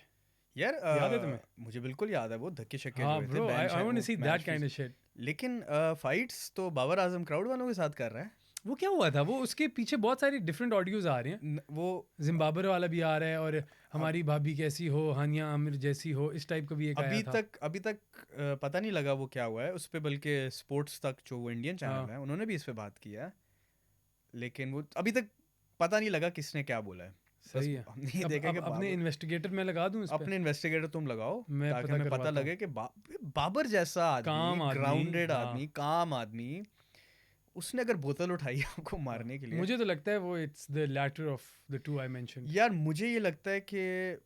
यार याद है तुम्हें? मुझे बिल्कुल याद है वो धक्के शक्के हाँ जो ब्रो, थे, I want to see that kind of shit. लेकिन फाइट्स तो बाबर आजम क्राउड वालों के साथ कर रहा है। वो क्या हुआ था, वो उसके पीछे बहुत सारी डिफरेंट ऑडियोज आ रहे हैं, वो जिम्बाब्वे वाला भी आ रहा है और हमारी भाभी कैसी हो, हानिया आमिर जैसी हो, इस टाइप का भी एक आया था। अभी तक पता नहीं लगा वो क्या हुआ है उस पे, बल्कि स्पोर्ट्स तक जो वो इंडियन हाँ चैनल है उन्होंने भी इस पे बात की है, लेकिन वो अभी तक पता नहीं लगा किसने क्या बोला है। बस सही है। हमने ये अब देखा कि अपने इन्वेस्टिगेटर मैं लगा दूं इस पे, अपने इन्वेस्टिगेटर तुम लगाओ, मैं ताकि पता हमें पता करवाता हूँ। लगे कि बाबर जैसा आदमी, काम आदमी, ग्राउंडेड हाँ आदमी, काम आदमी, उसने अगर बोतल उठाई है आपको हाँ। मारने के लिए। मुझे तो लगता है वो it's the latter of the two I mentioned. यार मुझे ये लगता है कि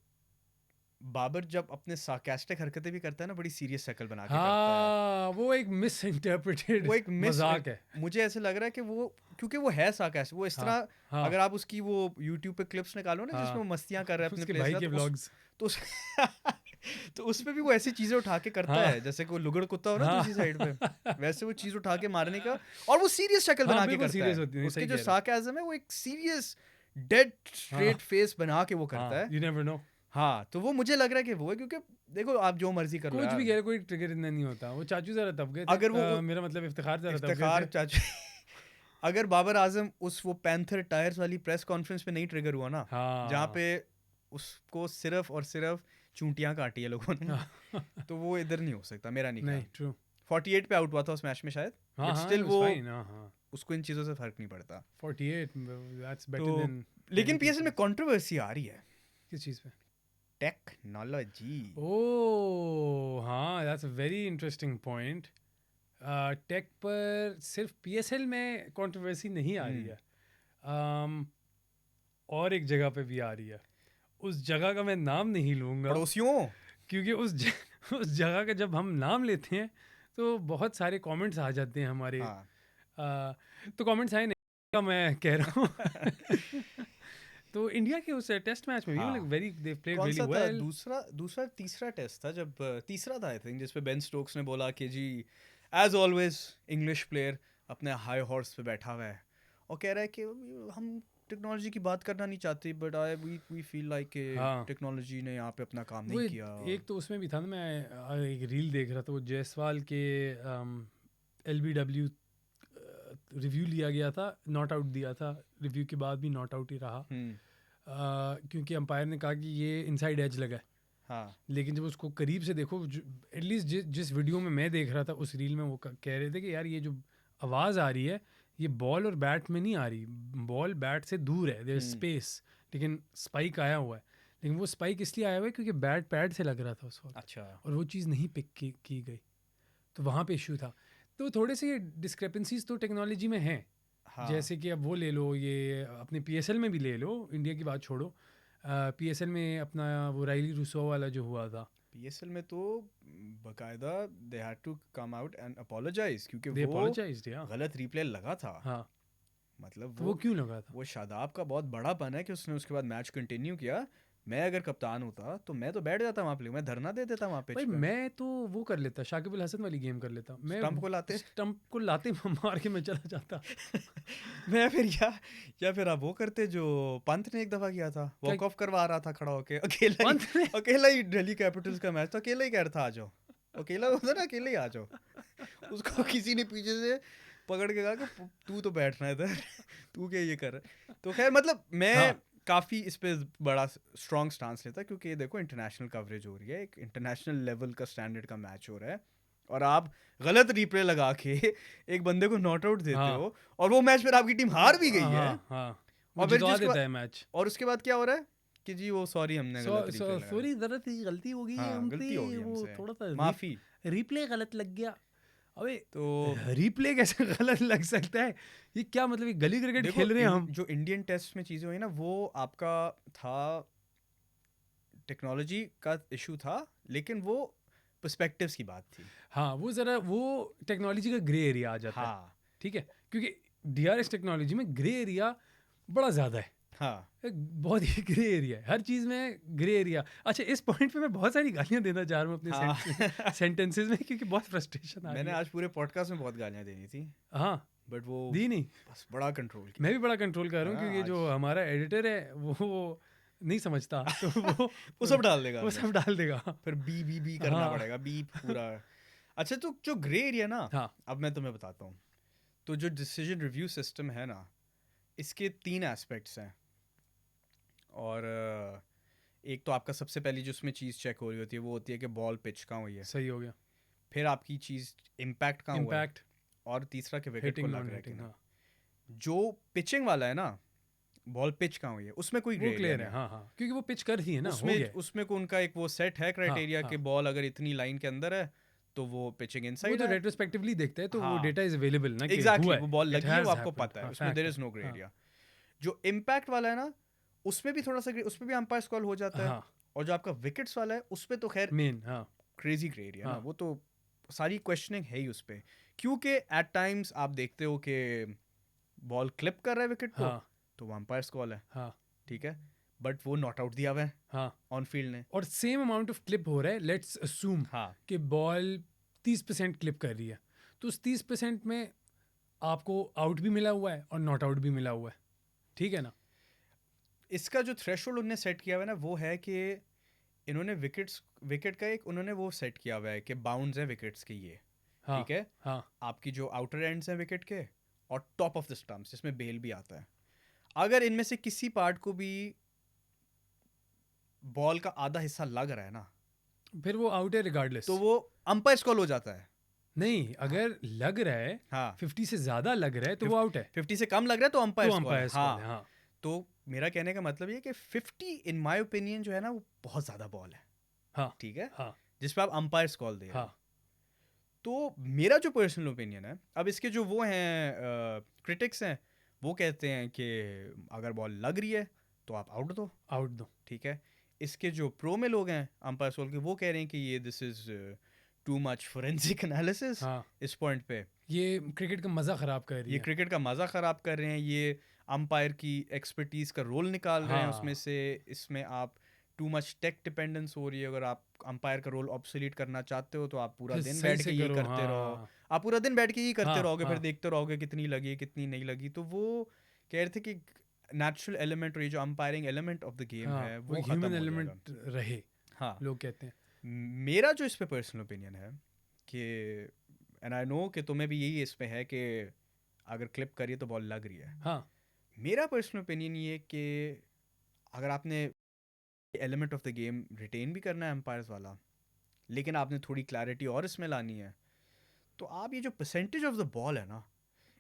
बाबर जब अपने सार्कास्टिक हरकतें भी करता है ना, बड़ी सीरियस शक्ल बना के करता है। हाँ, वो एक मिस इंटरप्रेटेड वो एक मजाक है। मुझे ऐसे लग रहा है कि वो, क्योंकि वो है सार्कास्टिक, वो इस हाँ तरह, हाँ अगर आप उसकी वो यूट्यूब पे क्लिप्स निकालो ना जिसमें हाँ। वो मस्तियां कर रहा है अपने उसके प्लेस भाई का, के व्लॉग्स। तो उस तो उस पे भी वो ऐसी चीजें उठा के करता हाँ है जैसे कोई लुगड़ कुत्ता हो ना हाँ दूसरी साइड पे, वैसे वो चीज उठा के मारने का, और वो सीरियस शक्ल हाँ बना के बिल्कुल करता सीरियस है। होती है, उसके सही जो कह रहे सार्कास्म है वो एक सीरियस डेड हो। हाँ स्ट्रेट फेस बना के वो करता हाँ, है। You never know. हाँ, तो वो मुझे लग रहा है कि वो है, क्योंकि देखो आप जो मर्जी कर लो कुछ भी यार, कह रहे, कोई ट्रिगर इतना नहीं होता। वो चाचू जरा तब गए थे, अगर वो मेरा मतलब इफ्तिखार जरा तब गए इफ्तिखार थे। चाचा अगर बाबर आजम उस वो पैंथर टायर्स वाली प्रेस कॉन्फ्रेंस पे नहीं ट्रिगर हुआ ना, जहाँ हाँ पे उसको सिर्फ और सिर्फ चूंटियां काटी है लोगों ने, हाँ। तो वो इधर नहीं हो सकता मेरा नहीं नहीं ख्याल। ट्रू। 48 पे आउट हुआ था उस मैच में शायद, हाँ बट हाँ, स्टिल इट वाज वो, फाइन। हाँ हाँ, उसको इन चीज़ों से फर्क नहीं पड़ता। 48 दैट्स तो बेटर देन लेकिन मेनी पीएसएल में पीपल। कंट्रोवर्सी आ रही है, किस चीज़ पे? टेक्नोलॉजी। ओह हाँ, that's a very interesting point. Tech पर सिर्फ पीएसएल में कंट्रोवर्सी नहीं आ रही है, और एक जगह पे भी आ रही है। उस जगह का मैं नाम नहीं लूँगा, पड़ोसियों। क्योंकि उस जगह का जब हम नाम लेते हैं तो बहुत सारे कमेंट्स आ जाते हैं हमारे। हाँ तो कमेंट्स आए नहीं का मैं कह रहा हूँ। तो इंडिया के उस टेस्ट मैच में भी हाँ, लाइक वेरी दे प्लेड कौन रियली सा था, वेल। दूसरा दूसरा तीसरा टेस्ट था, जब तीसरा था आई थिंक, जिसपे बेन स्टोक्स ने बोला कि जी एज ऑलवेज इंग्लिश प्लेयर अपने हाई हॉर्स पे बैठा हुआ है और कह रहा है कि हम टेक्नोलॉजी की बात करना नहीं चाहते, बट वी फील लाइक कि हाँ, टेक्नोलॉजी ने यहाँ पे अपना काम वो नहीं किया। एक तो उसमें भी था ना, मैं एक रील देख रहा था, वो जायसवाल के LBW रिव्यू लिया गया था, नॉट आउट दिया था, रिव्यू के बाद भी नॉट आउट ही रहा। क्योंकि अंपायर ने कहा कि ये इनसाइड एज लगा है। हाँ लेकिन जब उसको करीब से देखो, एटलीस्ट जिस वीडियो में मैं देख रहा था उस रील में, वो कह रहे थे कि यार ये जो आवाज़ आ रही है ये बॉल और बैट में नहीं आ रही, बॉल बैट से दूर है, देयर स्पेस, लेकिन स्पाइक आया हुआ है। लेकिन वो स्पाइक इसलिए आया हुआ है क्योंकि बैट पैड से लग रहा था उस वक्त, अच्छा। और वो चीज़ नहीं पिक की गई, तो वहाँ पे इशू था। तो थोड़े से डिस्क्रिपेंसीज तो टेक्नोलॉजी में हैं। हाँ जैसे कि अब वो ले लो, ये अपने पीएसएल में भी ले लो, इंडिया की बात छोड़ो, पीएसएल में अपना वो राइली रूसो वाला जो हुआ था, पीएसएल में तो बकायदा they had to come out and apologise, क्योंकि दे वो अपोलोजाइज्ड। या गलत रिप्ले लगा था। हाँ, मतलब तो वो क्यों लगा था? वो शादाब का बहुत बड़ापन है कि उसने उसके बाद मैच कंटिन्यू किया। मैं अगर कप्तान होता तो मैं तो बैठ जाता वहाँ पे, मैं धरना दे देता वहाँ पिच भाई पे। मैं तो वो कर लेता, शाकिब अल हसन वाली गेम कर लेता मैं, स्टंप को लाते स्टंप को लाते मार के मैं चला जाता। मैं फिर या फिर आप वो करते जो पंत ने एक दफा किया था, क्या? वॉक ऑफ करवा रहा था खड़ा होके, अकेला ही, पंत ने? अकेला ही दिल्ली कैपिटल्स का मैच था, अकेला ही कह रहा था आ जाओ, अकेला होता ना, अकेले ही आ जाओ। उसको किसी ने पीछे से पकड़ के कहा कि तू तो बैठना है इधर, तू क्या ये कर। तो खैर मतलब मैं हाँ काफ़ी इस पे बड़ा स्ट्रॉन्ग स्टांस लेता, क्योंकि ये देखो इंटरनेशनल कवरेज हो रही है, एक इंटरनेशनल लेवल का स्टैंडर्ड का मैच हो रहा है, और आप गलत रिप्ले लगा के एक बंदे को नॉट आउट देते हाँ हो, और वो मैच फिर आपकी टीम हार भी गई है। हाँ हाँ, वो और फिर जितवा जिसके देता बाद, है मैच। और उसके बाद क्या हो रहा है कि जी वो सॉरी हमने गलत रिप्ले लगा सॉरी, गलती हो गई है हाँ हमसे, गलती हो गई वो हमसे, थोड़ा सा माफ़ी। रिप्ले गलत लग गया। अबे तो रिप्ले कैसे गलत लग सकता है? ये क्या मतलब, ये गली क्रिकेट देखो खेल रहे हैं हम? जो इंडियन टेस्ट में चीज़ें हुई ना, वो आपका था, टेक्नोलॉजी का इशू था, लेकिन वो पर्सपेक्टिव्स की बात थी। हाँ, वो ज़रा वो टेक्नोलॉजी का ग्रे एरिया आ जाता है। हाँ ठीक है, क्योंकि DRS टेक्नोलॉजी में ग्रे एरिया बड़ा ज़्यादा है, हाँ एक बहुत ही ग्रे एरिया है, हर चीज़ में ग्रे एरिया। अच्छा, इस पॉइंट पे मैं बहुत सारी गालियाँ देना चाह रहा हूँ अपने हाँ सेंटेंसेस में, क्योंकि बहुत फ्रस्ट्रेशन आ रही मैंने है। आज पूरे पॉडकास्ट में बहुत गालियाँ देनी थी, हाँ, बट वो दी नहीं, बस बड़ा कंट्रोल किया। मैं भी बड़ा कंट्रोल कर रहा हूँ, हाँ, क्योंकि जो आज हमारा एडिटर है वो नहीं समझता, तो वो सब डाल देगा वो अंदर। सब डाल देगा। फिर बी करना हाँ पड़ेगा, बीप पूरा। अच्छा, तो जो ग्रे एरिया ना, हाँ अब मैं तुम्हें बताता हूँ, तो जो डिसीजन रिव्यू सिस्टम है ना, इसके 3 एस्पेक्ट्स हैं। और एक तो आपका सबसे पहली जो उसमें चीज़ चेक हो रही होती है वो होती है कि बॉल पिच कहाँ हुई है। सही हो गया। फिर आपकी चीज़ इम्पैक्ट कहाँ हुआ है, इम्पैक्ट, और तीसरा कि विकेट को हिटिंग, लग नॉन रहा है कि हिटिंग, नहीं। हाँ जो पिचिंग वाला है ना, बॉल पिच कहाँ हुई है, उसमें कोई वो ग्रे एरिया क्लियर नहीं है। है। हाँ हाँ, क्योंकि वो पिच कर ही है ना, हो उसमें गया है। उसमें को उनका एक वो सेट है क्राइटेरिया हाँ कि हाँ, बॉल अगर इतनी लाइन के अंदर है तो वो पिचिंग वो इनसाइड तो है। रेट्रोस्पेक्टिवली देखते हैं, तो वो हाँ, डेटा इज अवेलेबल ना कि एग्जैक्टली हुआ वो है, बॉल इट लगी है, वो हैज आपको हैपेंड। पता है, हाँ, उसमें देयर फैक्ट है। इज नो ग्रे हाँ एरिया। जो इम्पैक्ट वाला है ना, उसमें भी थोड़ा सा उसमें भी अंपायर कॉल हो जाता है। हाँ, और जो आपका विकेट्स वाला है उसपे तो खैर मेन, हाँ क्रेजी ग्रे एरिया ना, हाँ वो तो सारी क्वेश्चनिंग है ही उस पे। क्योंकि एट टाइम्स आप देखते हो कि बॉल क्लिप कर रहा है विकेट को, हाँ तो वो अंपायर्स कॉल है, हाँ ठीक है, बट वो नॉट आउट दिया हुआ है हाँ, ऑन फील्ड ने। और सेम अमाउंट ऑफ क्लिप हो रहा है, लेट्स असूम हाँ, कि बॉल 30% क्लिप कर रही है, तो उस 30% में आपको आउट भी मिला हुआ है और नॉट आउट भी मिला हुआ है, ठीक है ना। इसका जो थ्रेशोल्ड उन्होंने सेट किया हुआ है ना, वो है कि इन्होंने विकेट का एक उन्होंने वो सेट किया हुआ है कि बाउंड्स है विकेट्स के ये, हाँ ठीक है, हाँ, आपकी जो आउटर एंड्स हैं विकेट के और टॉप ऑफ द स्टंप्स जिसमें बेल भी आता है, अगर इनमें से किसी पार्ट को भी बॉल का आधा हिस्सा लग रहा है ना, फिर वो आउट है रिगार्डलेस। तो वो अंपायर्स कॉल हो जाता है। नहीं, अगर लग रहा है हाँ, 50 से ज्यादा लग रहा है तो वो आउट है, 50 से कम लग रहा है तो तो अंपायर्स कॉल है। अंपायर्स कॉल है। हाँ, हाँ तो मेरा कहने का मतलब ये है कि 50 इन माय ओपिनियन जो है ना, वो बहुत ज़्यादा बॉल है, हाँ ठीक है, हाँ जिस पे आप अंपायर्स कॉल दे रहे हो। हाँ तो मेरा जो पर्सनल ओपिनियन है, अब इसके जो वो हैं क्रिटिक्स हैं, वो कहते हैं कि अगर बॉल लग रही है तो आप आउट दो, आउट दो। ठीक है। इसके जो प्रो में लोग हैं अंपायर कॉल के, वो कह रहे हैं कि ये this is too much forensic analysis हाँ, इस पॉइंट पे, ये क्रिकेट का मजा खराब कर रही ये है। क्रिकेट का मज़ा ख़राब कर रहे हैं, ये अंपायर की एक्सपर्टीज़ का रोल निकाल रहे हैं उसमें हाँ, से, इसमें आप टू मच टेक डिपेंडेंस हो रही है। अगर आप अंपायर का रोल ऑब्सोलीट करना चाहते हो तो आप पूरा फिर दिन सही बैठ के से यही करो। करते रहो, हाँ आप पूरा दिन बैठ के यही करते हाँ रहोगे, फिर हाँ देखते रहोगे कितनी लगी कितनी नहीं लगी। तो वो कह रहे थे कि नेचुरल एलिमेंट और ये जो umpiring element of the game हाँ, है वो वो ख़त्म ह्यूमन हो जाएगा। एलिमेंट रहे, हाँ, लोग कहते हैं। मेरा जो इस पे पर्सनल ओपिनियन है कि, एंड आई नो कि तुम्हें भी यही इस पे है कि अगर क्लिप करिए तो बॉल लग रही है, हाँ मेरा पर्सनल ओपिनियन ये है कि अगर आपने element of the game retain भी करना है एम्पायर्स वाला, लेकिन आपने थोड़ी क्लैरिटी और इसमें लानी है, तो आप ये जो परसेंटेज ऑफ द बॉल है ना,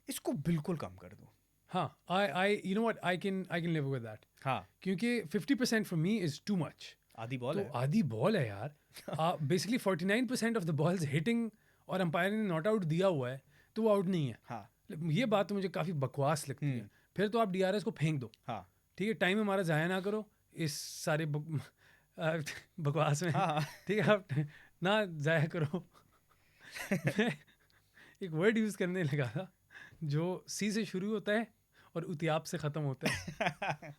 इसको बिल्कुल कम कर दो। हाँ, I you know what, I can live with that, हाँ, क्योंकि 50% for me is too much. आधी बॉल तो है। आधी बॉल है यार, basically 49% of the balls hitting, और अंपायर ने नॉट आउट दिया हुआ है, तो वो आउट नहीं है। हाँ, ये बात तो मुझे काफ़ी बकवास लगती है। फिर तो आप DRS को फेंक दो, हाँ, ठीक है, टाइम हमारा ज़ाया ना करो इस सारे बकवास में। हाँ, हाँ। ठीक है, आप ना ज़ाया करो। मैं एक वर्ड यूज़ करने लगा था जो सी से शुरू होता है और उतियाब से ख़त्म होता है।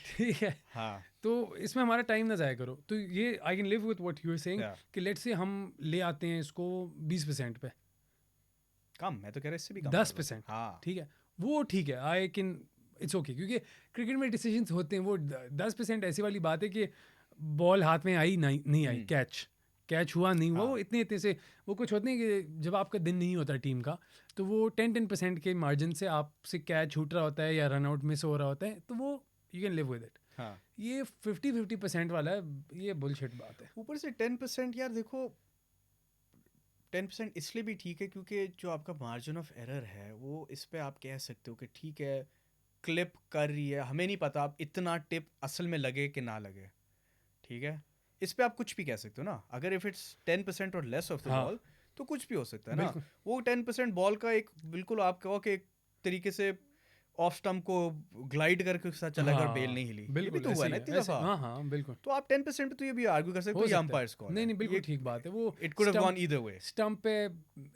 ठीक है, हाँ, तो इसमें हमारा टाइम ना ज़ाया करो। तो ये I can live with what you are saying yeah. कि लेट्स से हम ले आते हैं इसको 20% पे, कम, मैं तो कह रहा इससे भी कम 10%, हाँ, ठीक है, वो ठीक है, आई कैन, इट्स ओके, क्योंकि क्रिकेट में डिसीजंस होते हैं। वो 10% ऐसी वाली बात है कि बॉल हाथ में आई नहीं आई, कैच हुआ नहीं हुआ, हाँ, वो इतने से, वो कुछ होते हैं कि जब आपका दिन नहीं होता टीम का, तो वो 10% के मार्जिन से आपसे कैच छूट रहा होता है या रन आउट मिस हो रहा होता है, तो वो you can live with it. हाँ। ये 50% वाला है, ये बुलशिट बात है। ऊपर से 10% यार देखो, 10% इसलिए भी ठीक है क्योंकि जो आपका मार्जिन ऑफ एरर है वो इस पे आप कह सकते हो कि ठीक है क्लिप कर रही है, हमें नहीं पता अब इतना टिप असल में लगे कि ना लगे, ठीक है, इस पे आप कुछ भी कह सकते हो ना। अगर इफ इट्स 10% और लेस ऑफ द हाँ, बॉल तो कुछ भी हो सकता है ना। बिल्कुल। वो 10% बॉल का एक बिल्कुल आप कहो कि एक तरीके से ऑफ स्टंप को ग्लाइड करके उसके साथ चला गया और बेल हाँ, नहीं हिली, ये भी बिल्कुल तो हुआ ऐसे है ही ना है, इतनी ऐसे, दफ़ा। हाँ हाँ बिल्कुल, तो आप 10% पे तो ये भी आर्ग्यू कर सकते हो हो ये सकता अंपायर्स है। कॉल नहीं है, नहीं, बिल्कुल ये ठीक बात है। वो it could have gone either way. Stump पे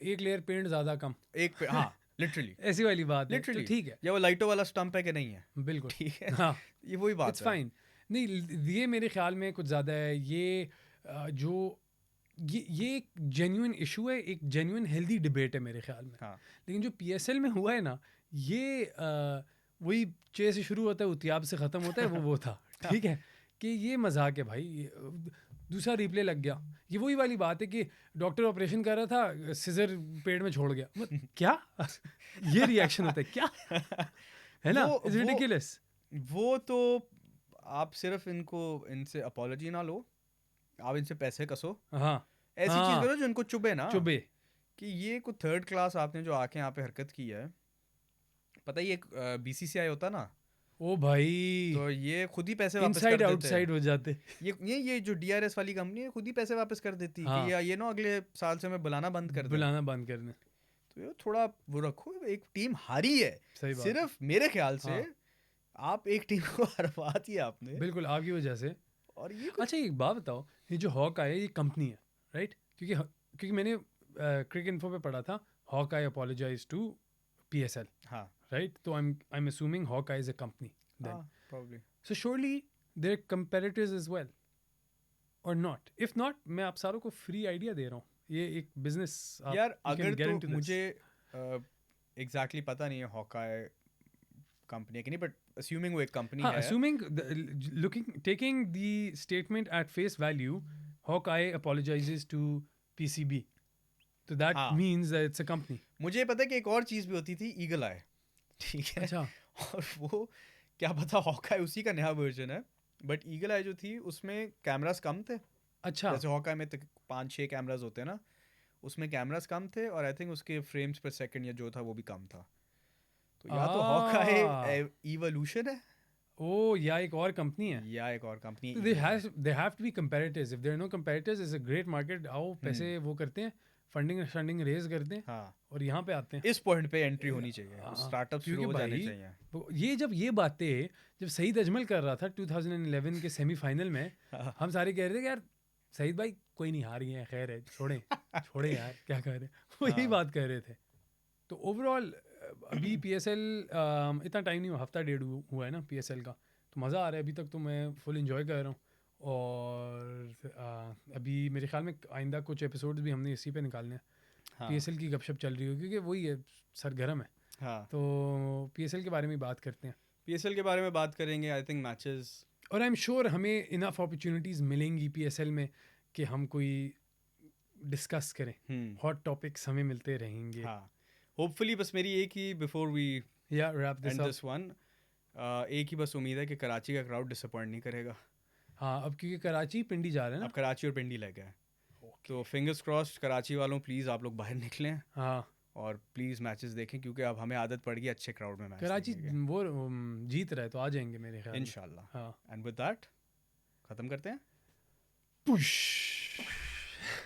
एक लेयर पेंट ज़्यादा कम, एक पे हाँ, लिटरली ऐसी वाली बात है, तो लिटरली ठीक है, या वो लाइटो वाला स्टंप है कि नहीं है, बिल्कुल। ठीक है। हाँ, ये वही बात इट्स है। फाइन। नहीं, ये मेरे ख्याल में कुछ ज़्यादा है। ये जो ये एक जेन्युइन इशू है, एक जेन्युइन हेल्दी डिबेट है मेरे ख्याल में। हाँ, लेकिन जो PSL में हुआ है ना, ये वही चे से शुरू होता है, उतियाब से ख़त्म होता है, वो था। ठीक है, कि ये मजाक है भाई। दूसरा रिप्ले लग गया। ये वही वाली बात है कि डॉक्टर ऑपरेशन कर रहा था, सिजर पेट में छोड़ गया, क्या ये रिएक्शन होता है क्या? है ना, इट्स रिडिकुलस। वो तो आप सिर्फ इनसे अपॉलजी ना लो, आप इनसे पैसे कसो, हाँ ऐसी चीज हाँ, करो जो इनको चुभे ना, चुबे। कि ये कुछ थर्ड क्लास आपने जो आके यहाँ पे हरकत की है। पता ही एक बीसीसीआई होता ना, ओ भाई, तो ये खुद ही पैसे वापस इनसाइड कर देते हैं। आउटसाइड हो जाते। ये जो डीआरएस वाली कंपनी है खुद ही पैसे वापस कर देती कि हाँ, ये ना अगले साल से मैं बुलाना बंद कर दें। बुलाना बंद करने। तो ये थोड़ा वो रखो, एक टीम हारी है सही बात। सिर्फ मेरे ख्याल से। हाँ, आप एक टीम को हरवा दिया आपने, बिल्कुल आपकी वजह से। और ये कुछ अच्छा एक बात बताओ, ये जो हॉक आई है ये कंपनी है, राइट? क्योंकि मैंने क्रिक इन्फो पे पढ़ा था Hawkeye apologise to PSL, हाँ राइट? तो I am assuming Hawkeye is a company then, हाँ probably। so surely they're competitors as well or not? if not, मैं आप सारों को फ्री आइडिया दे रहा हूँ, ये एक बिजनेस आप यार you can अगर get तो into this. मुझे एग्जैक्टली पता नहीं है हॉकाई कंपनी है कि नहीं, बट अज्यूमिंग वो एक कंपनी हाँ, है। assuming taking the statement at face value, Hawkeye apologizes to PCB, so that हाँ, means that it's a company. मुझे पता है कि एक और चीज़ भी होती थी, ईगल आई, ठीक है। अच्छा, और वो क्या पता हॉकाई उसी का नया वर्जन है, बट ईगल आई जो थी उसमें कैमरास कम थे। अच्छा, जैसे हॉकाई में 5-6 कैमरास होते हैं ना, उसमें कैमरास कम थे, और आई थिंक उसके फ्रेम्स पर सेकंड या जो था वो भी कम था। तो या तो हॉकाई इवोल्यूशन है, ओ या एक और कंपनी है। या एक और company. So they have to be competitors. If there are no competitors, it's a great market. आओ पैसे वो करते हैं, फंडिंग रेज करते हैं, हाँ, और यहाँ पे आते हैं। इस पॉइंट पे एंट्री होनी चाहिए, हाँ, स्टार्टअप शुरू क्योंकि हो जाने भाई चाहिए। ये बातें जब सईद अजमल कर रहा था 2011 के सेमीफाइनल में, हाँ। हम सारे कह रहे थे कि यार सईद भाई कोई नहीं, हार गए हैं, खैर है, छोड़ें छोड़ें यार, क्या कह रहे हैं, वो यही हाँ। बात कह रहे थे। तो ओवरऑल अभी PSL इतना टाइम नहीं हुआ, हफ्ता डेढ़ हुआ है ना PSL का, तो मज़ा आ रहा है अभी तक, तो मैं फुल इंजॉय कर रहा हूँ। और अभी मेरे ख्याल में आइंदा कुछ एपिसोड्स भी हमने इसी पे निकालने हैं। हाँ। PSL की गपशप चल रही हो क्योंकि वही है, सरगर्म है, हाँ, तो PSL के बारे में बात करते हैं। पीएसएल के बारे में बात करेंगे। आई थिंक मैचेस, और आई एम श्योर हमें इनफ अपॉर्चुनिटीज़ मिलेंगी PSL में कि हम कोई डिस्कस करें, हॉट टॉपिक्स हमें मिलते रहेंगे। हाँ, होपफुली। बस मेरी एक ही, बिफोर वी या wrap this and up, this one, एक ही बस उम्मीद है कि कराची का क्राउड डिसअपॉइंट नहीं करेगा। हाँ, अब क्योंकि कराची पिंडी जा रहे हैं अब कराची और पिंडी लग गए, तो फिंगर्स क्रॉस्ड कराची वालों, प्लीज़ आप लोग बाहर निकलें हाँ, और प्लीज़ मैचेस देखें, क्योंकि अब हमें आदत पड़ गई अच्छे क्राउड में मैच कराची देखने की। वो जीत रहा है तो आ जाएंगे मेरे ख्याल में। इंशाल्लाह। हाँ, एंड विद दैट ख़त्म करते हैं। पुश।